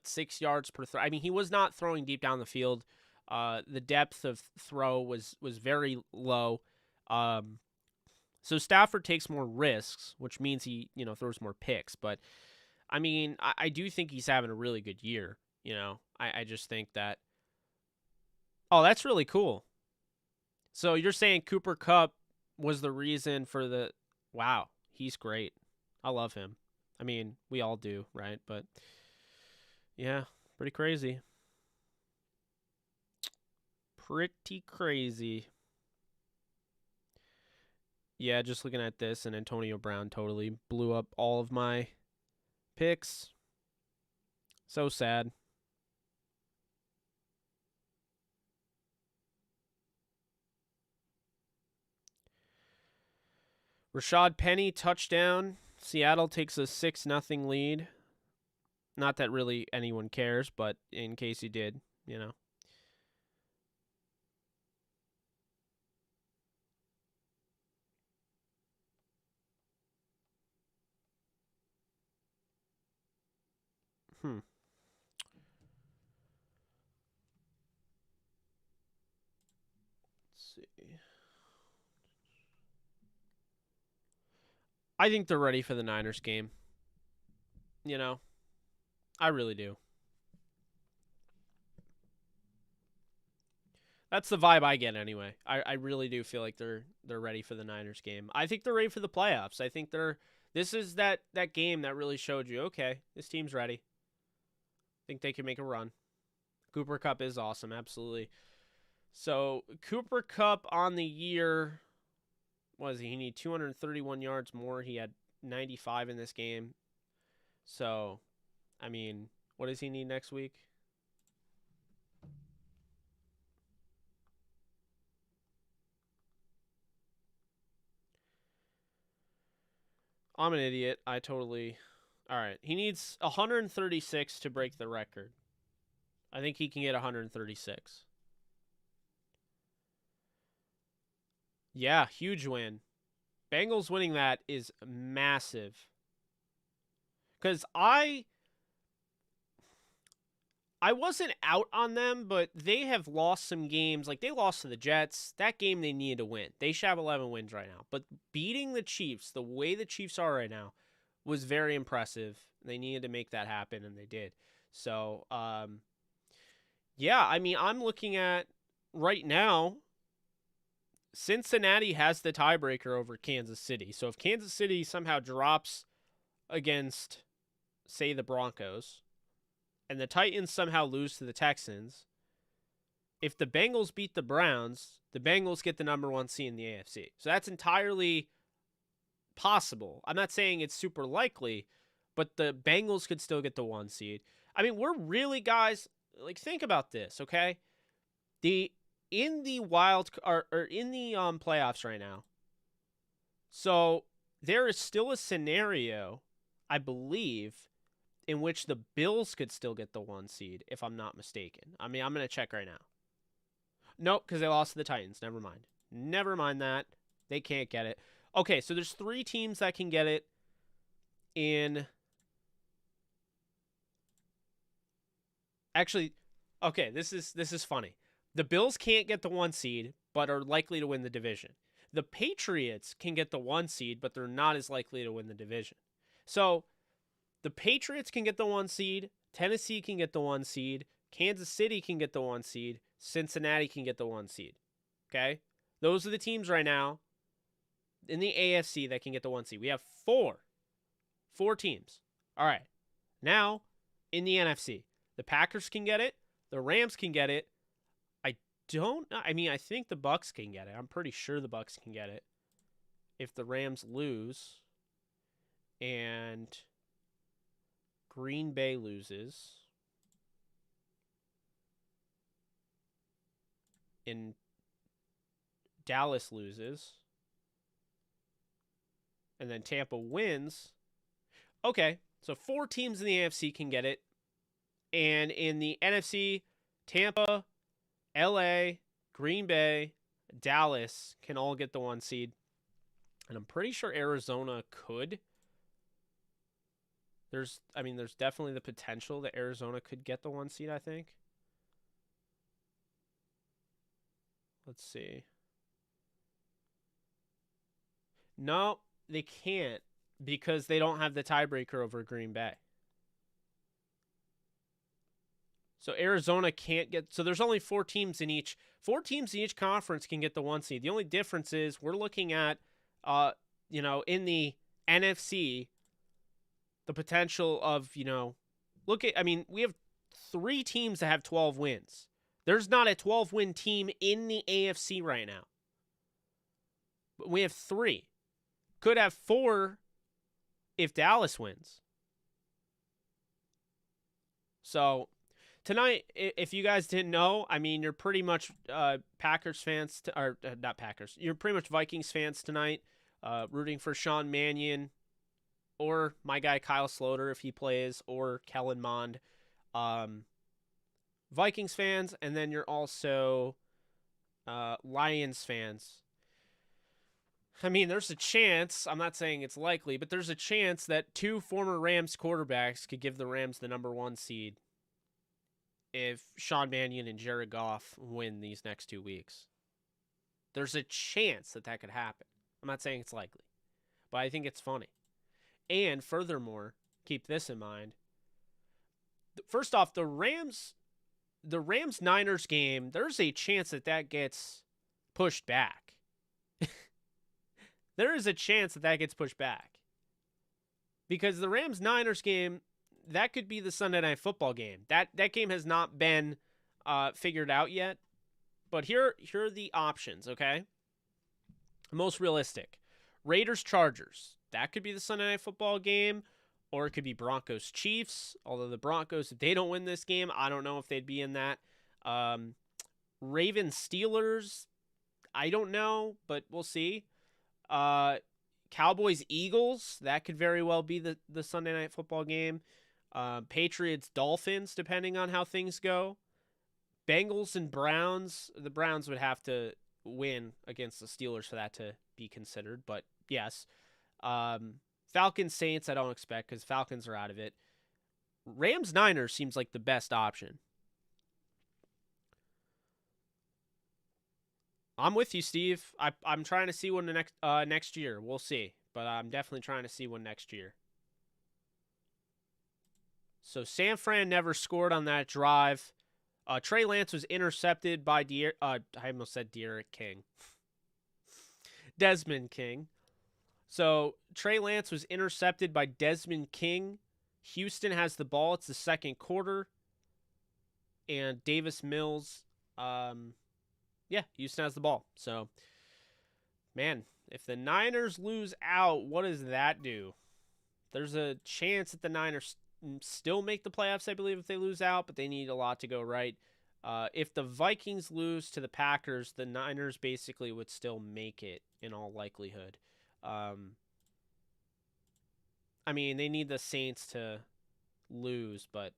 6 yards per throw. I mean, he was not throwing deep down the field. The depth of throw was very low. So Stafford takes more risks, which means he, throws more picks. But I mean, I do think he's having a really good year. I just think that. Oh, that's really cool. So you're saying Cooper Kupp was the reason for the. Wow, he's great. I love him. I mean, we all do, right? But yeah, pretty crazy. Pretty crazy. Yeah, just looking at this, and Antonio Brown totally blew up all of my picks. So sad. Rashad Penny, touchdown. Seattle takes a 6-0 lead. Not that really anyone cares, but in case you did, Hmm. Let's see. I think they're ready for the Niners game. I really do. That's the vibe I get anyway. I really do feel like they're ready for the Niners game. I think they're ready for the playoffs. I think this is that game that really showed you, okay, this team's ready. I think they can make a run. Cooper Kupp is awesome, absolutely. So Cooper Kupp on the year, what is he? He need 231 yards more. He had 95 in this game. So, I mean, what does he need next week? I'm an idiot. I totally. All right. He needs 136 to break the record. I think he can get 136. Yeah, huge win. Bengals winning that is massive. Because I wasn't out on them, but they have lost some games. Like, they lost to the Jets. That game they needed to win. They should have 11 wins right now. But beating the Chiefs, the way the Chiefs are right now, was very impressive. They needed to make that happen, and they did. So, yeah, I mean, I'm looking at right now, Cincinnati has the tiebreaker over Kansas City. So if Kansas City somehow drops against, say, the Broncos, and the Titans somehow lose to the Texans, if the Bengals beat the Browns, the Bengals get the number 1 seed in the AFC. So that's entirely possible. I'm not saying it's super likely, but the Bengals could still get the 1 seed. I mean, we're really, guys, think about this, okay? In the playoffs right now. So there is still a scenario, I believe, in which the Bills could still get the 1 seed, if I'm not mistaken. I mean, I'm going to check right now. Nope, because they lost to the Titans. Never mind. Never mind that. They can't get it. Okay, so there's 3 teams that can get it in. Actually, okay, this is funny. The Bills can't get the 1 seed, but are likely to win the division. The Patriots can get the 1 seed, but they're not as likely to win the division. So the Patriots can get the 1 seed. Tennessee can get the 1 seed. Kansas City can get the 1 seed. Cincinnati can get the 1 seed. Okay? Those are the teams right now in the AFC that can get the 1 seed. We have 4 teams. All right. Now, in the NFC, the Packers can get it. The Rams can get it. I think the Bucks can get it. I'm pretty sure the Bucks can get it. If the Rams lose and Green Bay loses and Dallas loses, and then Tampa wins. Okay, so 4 teams in the AFC can get it. And in the NFC, Tampa, LA, Green Bay, Dallas can all get the 1 seed. And I'm pretty sure Arizona could. There's definitely the potential that Arizona could get the 1 seed, I think. Let's see. No, they can't because they don't have the tiebreaker over Green Bay. So Arizona can't get. So there's only 4 teams in each. 4 teams in each conference can get the 1 seed. The only difference is we're looking at, in the NFC, the potential of, we have 3 teams that have 12 wins. There's not a 12-win team in the AFC right now. But we have 3. Could have 4 if Dallas wins. So tonight, if you guys didn't know, you're pretty much Packers fans, not Packers. You're pretty much Vikings fans tonight, rooting for Sean Mannion or my guy Kyle Sloter if he plays, or Kellen Mond. Vikings fans, and then you're also Lions fans. There's a chance, I'm not saying it's likely, but there's a chance that 2 former Rams quarterbacks could give the Rams the number 1 seed if Sean Mannion and Jared Goff win these next 2 weeks. There's a chance that could happen. I'm not saying it's likely, but I think it's funny. And furthermore, keep this in mind. First off, the Rams-Niners game, there's a chance that gets pushed back. There is a chance that gets pushed back. Because the Rams-Niners game, that could be the Sunday Night Football game. That game has not been figured out yet. But here are the options, okay? Most realistic. Raiders-Chargers. That could be the Sunday Night Football game. Or it could be Broncos-Chiefs. Although the Broncos, if they don't win this game, I don't know if they'd be in that. Ravens-Steelers. I don't know, but we'll see. Cowboys-Eagles. That could very well be the Sunday Night Football game. Patriots-Dolphins, depending on how things go. Bengals and Browns. The Browns would have to win against the Steelers for that to be considered, but yes. Falcons-Saints, I don't expect because Falcons are out of it. Rams-Niners seems like the best option. I'm with you, Steve. I'm trying to see one next year. We'll see, but I'm definitely trying to see one next year. So San Fran never scored on that drive. Trey Lance was intercepted by I almost said Derek King. Desmond King. So Trey Lance was intercepted by Desmond King. Houston has the ball. It's the second quarter. And Davis Mills, Houston has the ball. So, man, if the Niners lose out, what does that do? There's a chance that the Niners still make the playoffs, I believe, if they lose out, but they need a lot to go right. If the Vikings lose to the Packers, the Niners basically would still make it in all likelihood. They need the Saints to lose, but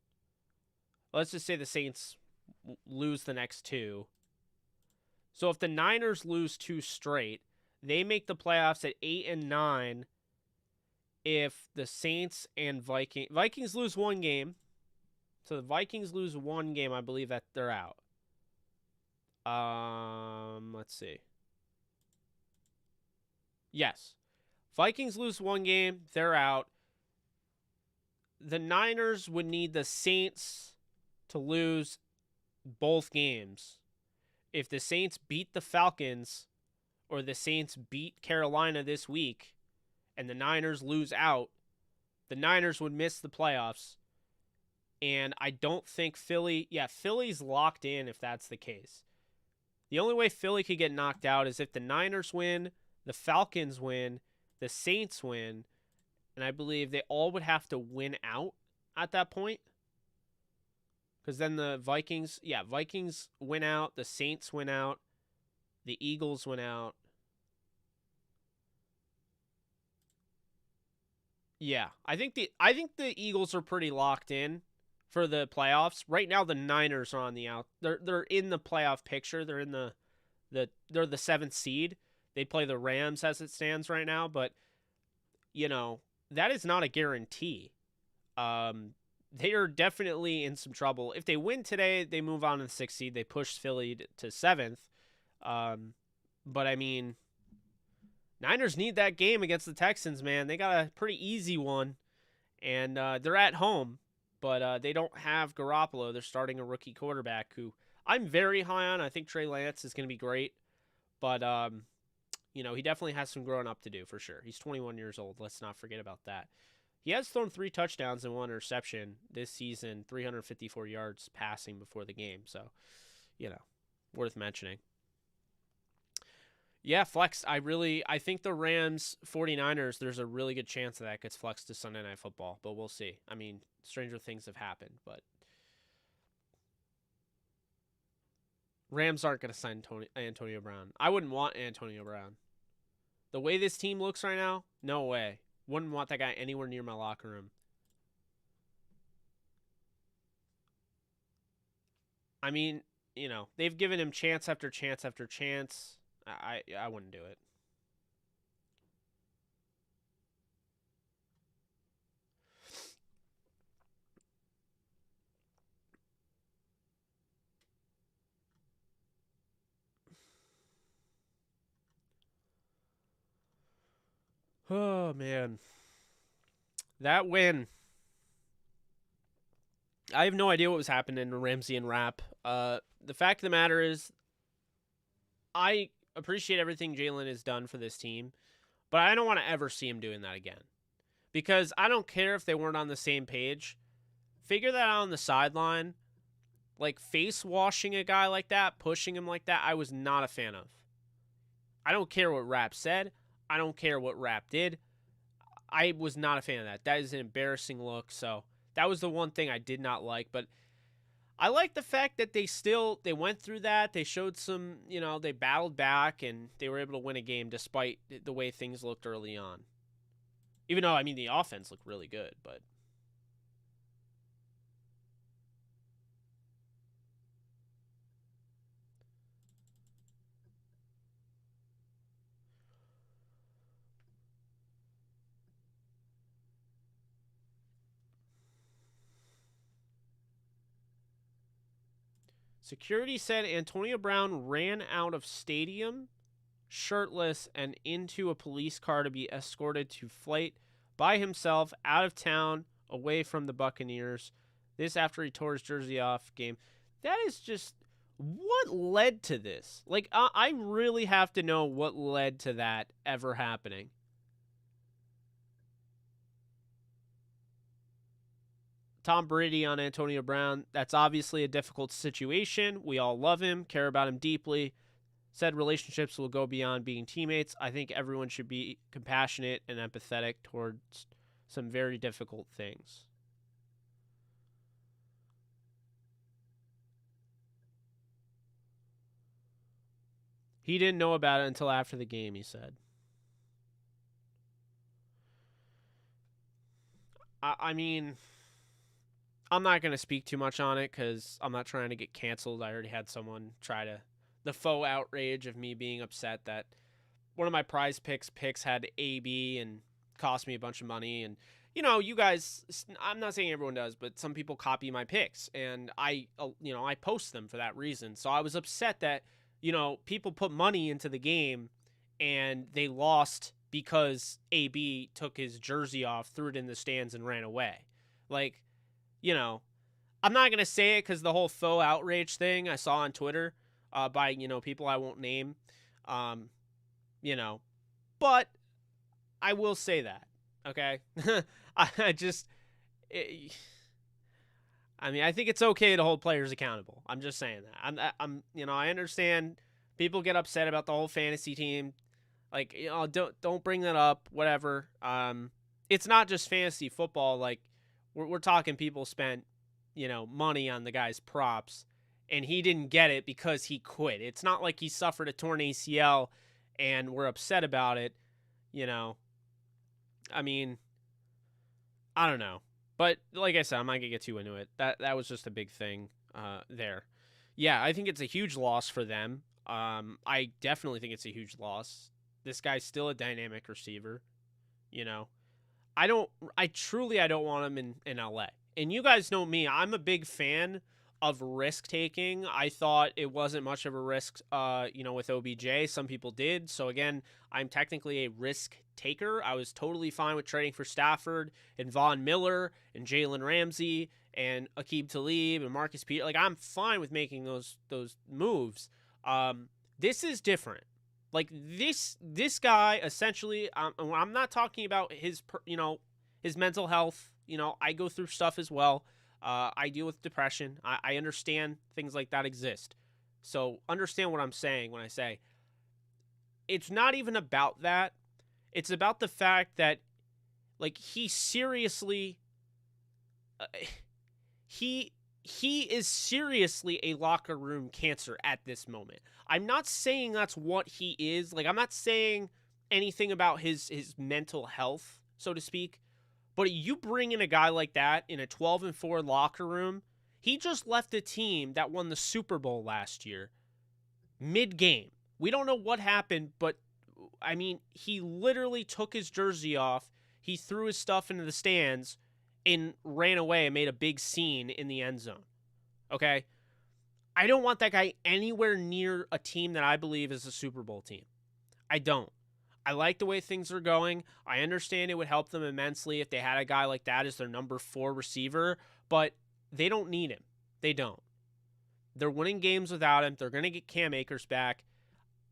let's just say the Saints lose the next 2. So if the Niners lose 2 straight, they make the playoffs at 8 and 9. If the Saints and Vikings lose 1 game, so the Vikings lose 1 game, I believe that they're out. Let's see. Yes. Vikings lose 1 game, they're out. The Niners would need the Saints to lose both games. If the Saints beat the Falcons or the Saints beat Carolina this week and the Niners lose out, the Niners would miss the playoffs. And I don't think Philly's locked in if that's the case. The only way Philly could get knocked out is if the Niners win, the Falcons win, the Saints win, and I believe they all would have to win out at that point. Because then the Vikings win out, the Saints win out, the Eagles win out. Yeah, I think the Eagles are pretty locked in for the playoffs. Right now the Niners are on the out. They're in the playoff picture. They're in they're the 7th seed. They play the Rams as it stands right now, but you know, that is not a guarantee. Um they are definitely in some trouble. If they win today, they move on to the 6th seed. They push Philly to 7th. Um but I mean, Niners need that game against the Texans, man. They got a pretty easy one, and they're at home, but they don't have Garoppolo. They're starting a rookie quarterback who I'm very high on. I think Trey Lance is going to be great, but he definitely has some growing up to do for sure. He's 21 years old. Let's not forget about that. He has thrown 3 touchdowns and 1 interception this season, 354 yards passing before the game. So, worth mentioning. Yeah, flex. I think the Rams 49ers, there's a really good chance that gets flexed to Sunday Night Football, but we'll see. I mean, stranger things have happened, but Rams aren't going to sign Antonio Brown. I wouldn't want Antonio Brown. The way this team looks right now, no way. Wouldn't want that guy anywhere near my locker room. I mean, they've given him chance after chance after chance. I wouldn't do it. Oh, man. That win. I have no idea what was happening in Ramsey and Rapp. The fact of the matter is, I appreciate everything Jalen has done for this team, but I don't want to ever see him doing that again. Because I don't care if they weren't on the same page. Figure that out on the sideline. Like, face washing a guy like that, pushing him like that, I was not a fan of. I don't care what Rapp said. I don't care what Rapp did. I was not a fan of that. That is an embarrassing look. So that was the one thing I did not like. But I like the fact that they went through that. They showed some, they battled back and they were able to win a game despite the way things looked early on. Even though, the offense looked really good, but. Security said Antonio Brown ran out of stadium shirtless and into a police car to be escorted to flight by himself out of town away from the Buccaneers. This after he tore his jersey off game. That is just what led to this. Like, I really have to know what led to that ever happening. Tom Brady on Antonio Brown. That's obviously a difficult situation. We all love him, care about him deeply. Said relationships will go beyond being teammates. I think everyone should be compassionate and empathetic towards some very difficult things. He didn't know about it until after the game, he said. I mean, I'm not going to speak too much on it because I'm not trying to get canceled. I already had someone try to. The faux outrage of me being upset that one of my prize picks had AB and cost me a bunch of money. And, you guys, I'm not saying everyone does, but some people copy my picks. And I post them for that reason. So I was upset that, people put money into the game and they lost because AB took his jersey off, threw it in the stands, and ran away. Like, I'm not going to say it because the whole faux outrage thing I saw on Twitter by, people I won't name, but I will say that, okay? I just, I think it's okay to hold players accountable. I'm just saying that. I understand people get upset about the whole fantasy team. Like, don't bring that up, whatever. It's not just fantasy football. Like, we're talking people spent, money on the guy's props, and he didn't get it because he quit. It's not like he suffered a torn ACL and we're upset about it. I don't know. But like I said, I'm not going to get too into it. That was just a big thing there. Yeah, I think it's a huge loss for them. I definitely think it's a huge loss. This guy's still a dynamic receiver, you know. I truly don't want him in LA. And you guys know me, I'm a big fan of risk taking. I thought it wasn't much of a risk with OBJ. Some people did. So again, I'm technically a risk taker. I was totally fine with trading for Stafford and Von Miller and Jalen Ramsey and Aqib Talib and Marcus Peters. Like, I'm fine with making those moves. This is different. Like, this guy essentially, I'm not talking about his mental health. I go through stuff as well. I deal with depression. I understand things like that exist. So understand what I'm saying when I say it's not even about that. It's about the fact that, like, he seriously, he is seriously a locker room cancer at this moment. I'm not saying that's what he is. Like, I'm not saying anything about his mental health, so to speak. But you bring in a guy like that in a 12-4 locker room. He just left a team that won the Super Bowl last year, mid-game. We don't know what happened, but, I mean, he literally took his jersey off. He threw his stuff into the stands and ran away and made a big scene in the end zone. Okay? I don't want that guy anywhere near a team that I believe is a Super Bowl team. I don't. I like the way things are going. I understand it would help them immensely if they had a guy like that as their number 4 receiver, but they don't need him. They don't. They're winning games without him. They're going to get Cam Akers back.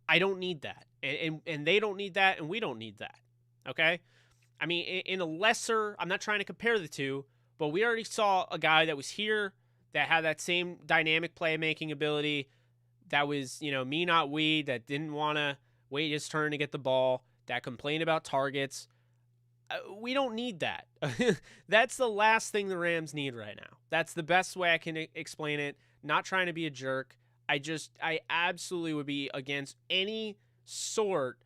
I don't need that. And they don't need that, and we don't need that. Okay? I mean, in a lesser, I'm not trying to compare the two, but we already saw a guy that was here that had that same dynamic playmaking ability, that was, me, not we, that didn't want to wait his turn to get the ball, that complained about targets. We don't need that. That's the last thing the Rams need right now. That's the best way I can explain it. Not trying to be a jerk. I absolutely would be against any sort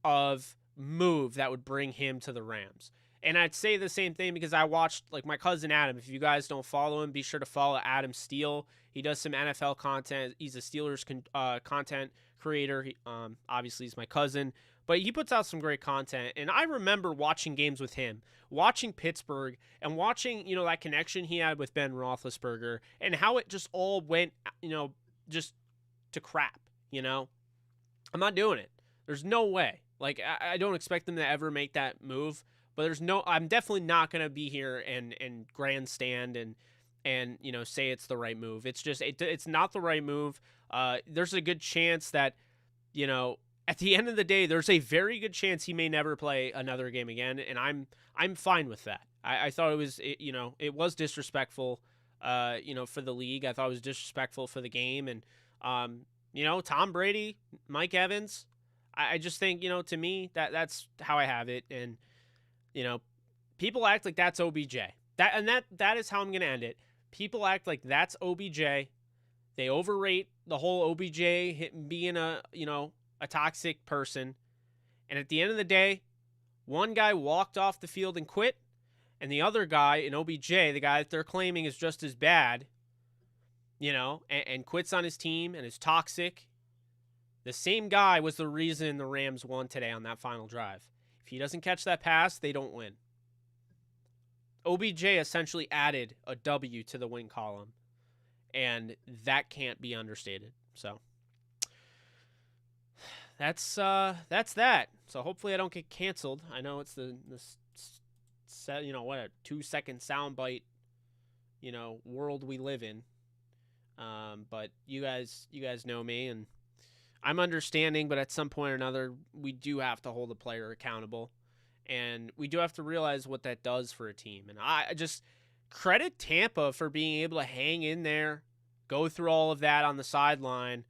of move that would bring him to the Rams. And I'd say the same thing because I watched, like, my cousin Adam. If you guys don't follow him, be sure to follow Adam Steele. He does some NFL content. He's a Steelers content creator. Obviously, he's my cousin, but he puts out some great content. And I remember watching games with him, watching Pittsburgh, and watching, that connection he had with Ben Roethlisberger, and how it just all went, just to crap. I'm not doing it. There's no way. Like, I don't expect them to ever make that move. But I'm definitely not going to be here and grandstand and say it's the right move. It's just, it's not the right move. There's a good chance that, at the end of the day, there's a very good chance he may never play another game again. And I'm fine with that. I thought it was disrespectful, for the league. I thought it was disrespectful for the game. And, Tom Brady, Mike Evans, I just think, to me, that's how I have it. And, people act like that's OBJ. That is how I'm going to end it. People act like that's OBJ. They overrate the whole OBJ being a toxic person. And at the end of the day, one guy walked off the field and quit, and the other guy, in OBJ, the guy that they're claiming is just as bad, and quits on his team and is toxic. The same guy was the reason the Rams won today on that final drive. If he doesn't catch that pass, they don't win. OBJ essentially added a W to the win column, and that can't be understated. So that's that. So hopefully I don't get canceled. I know it's the 2-second soundbite, world we live in. But you guys know me, and I'm understanding, but at some point or another, we do have to hold a player accountable, and we do have to realize what that does for a team. And I just credit Tampa for being able to hang in there, go through all of that on the sideline,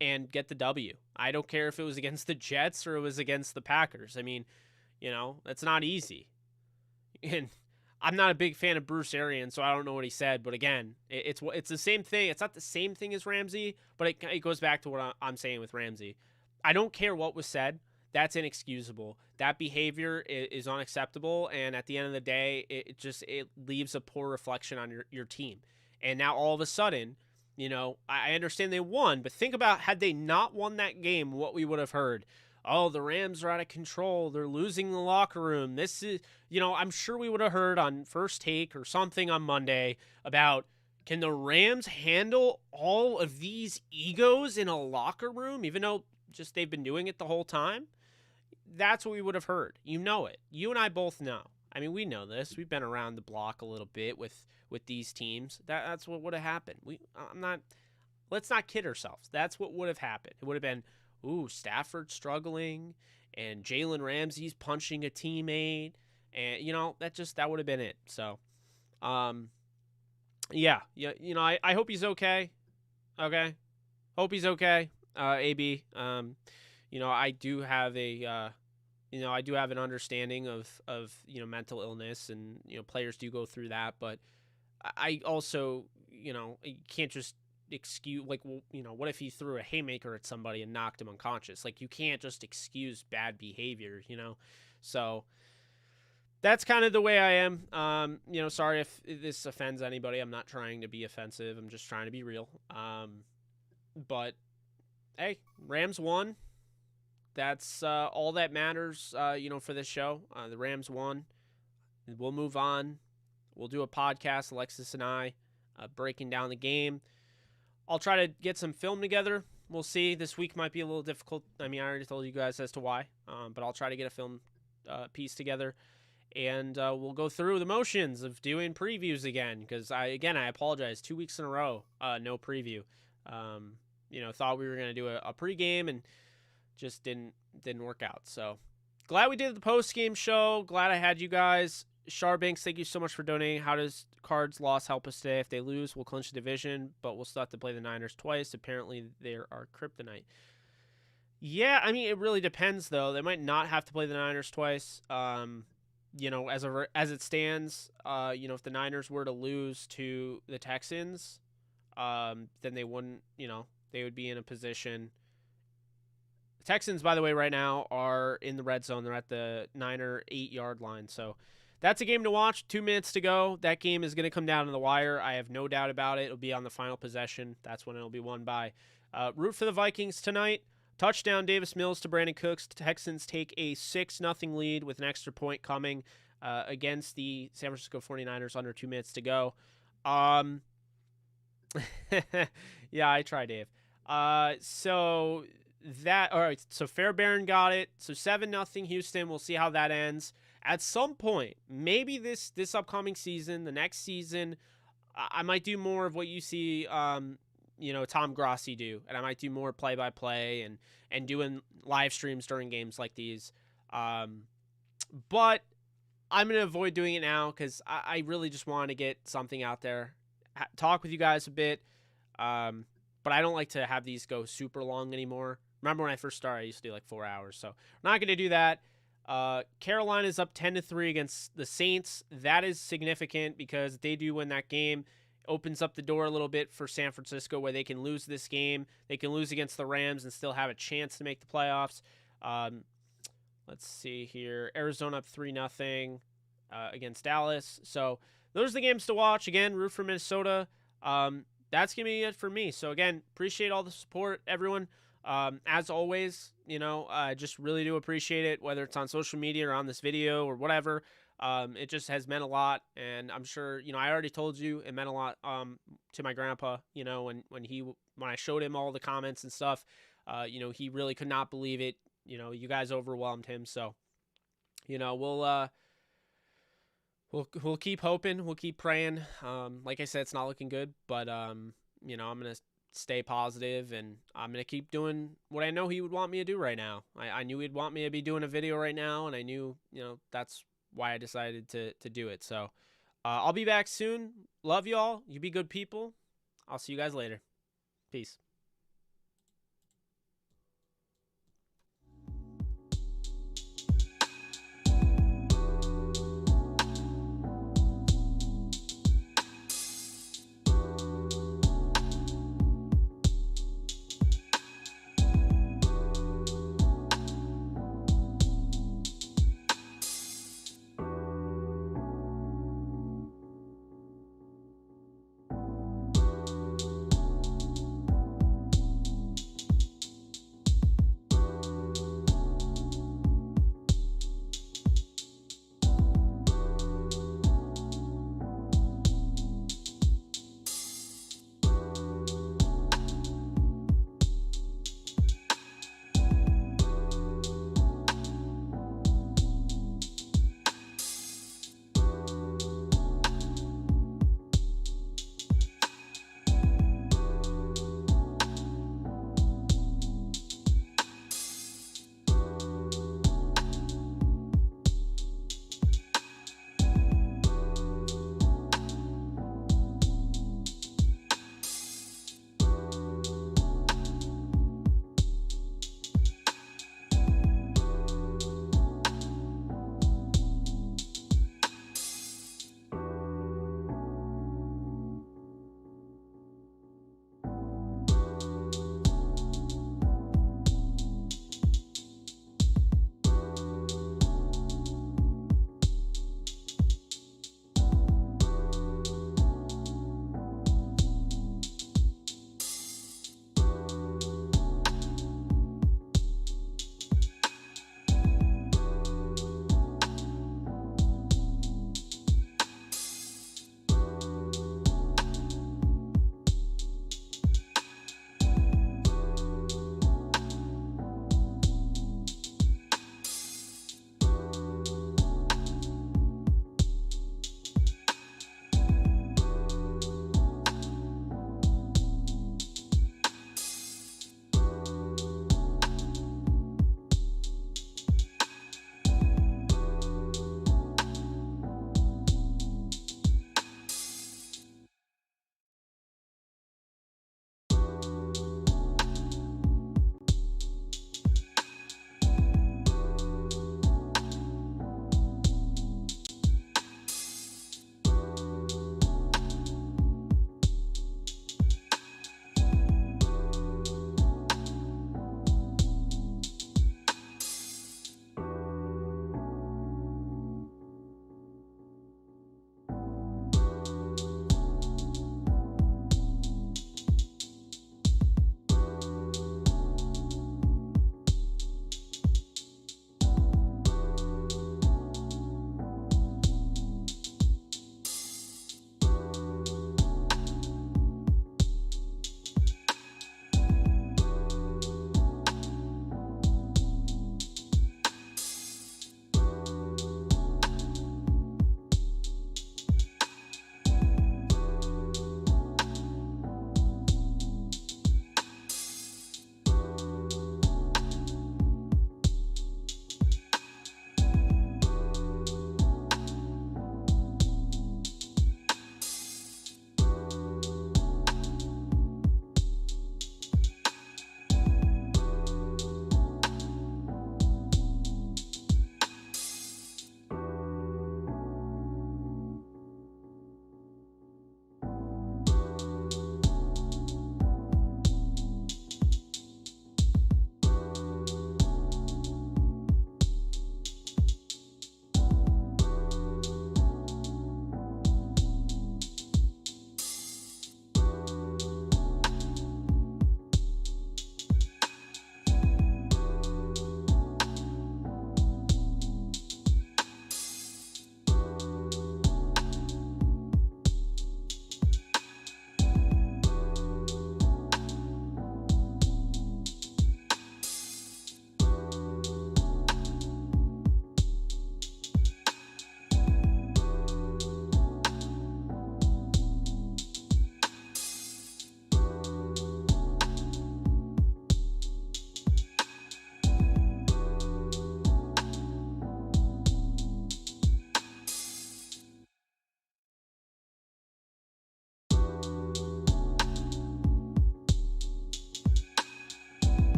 and get the W. I don't care if it was against the Jets or it was against the Packers. I mean, that's not easy. And I'm not a big fan of Bruce Arians, so I don't know what he said. But again, it's the same thing. It's not the same thing as Ramsey, but it goes back to what I'm saying with Ramsey. I don't care what was said. that's inexcusable. That behavior is unacceptable, and at the end of the day, it leaves a poor reflection on your team. And now all of a sudden, I understand they won, but think about had they not won that game, what we would have heard. Oh, the Rams are out of control. They're losing the locker room. This is, I'm sure we would have heard on First Take or something on Monday about, can the Rams handle all of these egos in a locker room, even though just they've been doing it the whole time? That's what we would have heard. You know it. You and I both know. I mean, we know this. We've been around the block a little bit with these teams. That's what would have happened. Let's not kid ourselves. That's what would have happened. It would have been, Stafford struggling and Jalen Ramsey's punching a teammate, and that would have been it. So, yeah. I hope he's okay. Okay, hope he's okay. AB. I do have I do have an understanding of mental illness, and players do go through that, but I also you can't just excuse, like, what if he threw a haymaker at somebody and knocked him unconscious? Like, you can't just excuse bad behavior, so that's kind of the way I am. Sorry if this offends anybody. I'm not trying to be offensive. I'm just trying to be real. But hey, Rams won. That's all that matters, for this show. The Rams won. We'll move on. We'll do a podcast, Alexis and I, breaking down the game. I'll try to get some film together. We'll see. This week might be a little difficult. I mean, I already told you guys as to why. But I'll try to get a film piece together. And we'll go through the motions of doing previews again. Because, I apologize. 2 weeks in a row, no preview. Thought we were going to do a pregame and just didn't work out. So glad we did the post-game show. Glad I had you guys. Sharbanks, thank you so much for donating. How does Cards' loss help us today? If they lose, we'll clinch the division, but we'll still have to play the Niners twice. Apparently, they're our kryptonite. Yeah, I mean, it really depends, though. They might not have to play the Niners twice. As it stands, if the Niners were to lose to the Texans, then they wouldn't, they would be in a position. The Texans, by the way, right now are in the red zone. They're at the Niner 8-yard line. So that's a game to watch. 2 minutes to go. That game is going to come down to the wire. I have no doubt about it. It'll be on the final possession. That's when it'll be won by. Root for the Vikings tonight. Touchdown Davis Mills to Brandon Cooks. Texans take a 6-0 lead with an extra point coming against the San Francisco 49ers under 2 minutes to go. Yeah, I try, Dave. So Fairbairn got it. So 7-0 Houston. We'll see how that ends. At some point, maybe this upcoming season, the next season, I might do more of what you see, Tom Grossi do, and I might do more play-by-play and doing live streams during games like these. But I'm going to avoid doing it now because I really just want to get something out there, talk with you guys a bit. But I don't like to have these go super long anymore. Remember when I first started, I used to do like 4 hours. So I'm not going to do that. Carolina's up 10-3 against the Saints. That is significant because if they do win that game, opens up the door a little bit for San Francisco where they can lose this game. They can lose against the Rams and still have a chance to make the playoffs. Let's see here. Arizona up 3-0 against Dallas. So those are the games to watch. Again, root for Minnesota. That's going to be it for me. So, again, appreciate all the support, everyone. As always, just really do appreciate it, whether it's on social media or on this video or whatever. It just has meant a lot, and I'm sure, I already told you it meant a lot to my grandpa, when I showed him all the comments and stuff, he really could not believe it. You guys overwhelmed him, so, We'll keep hoping. We'll keep praying. Like I said, it's not looking good, but, I'm going to stay positive, and I'm going to keep doing what I know he would want me to do right now. I knew he'd want me to be doing a video right now, and I knew, that's why I decided to do it. So I'll be back soon. Love y'all. You be good people. I'll see you guys later. Peace.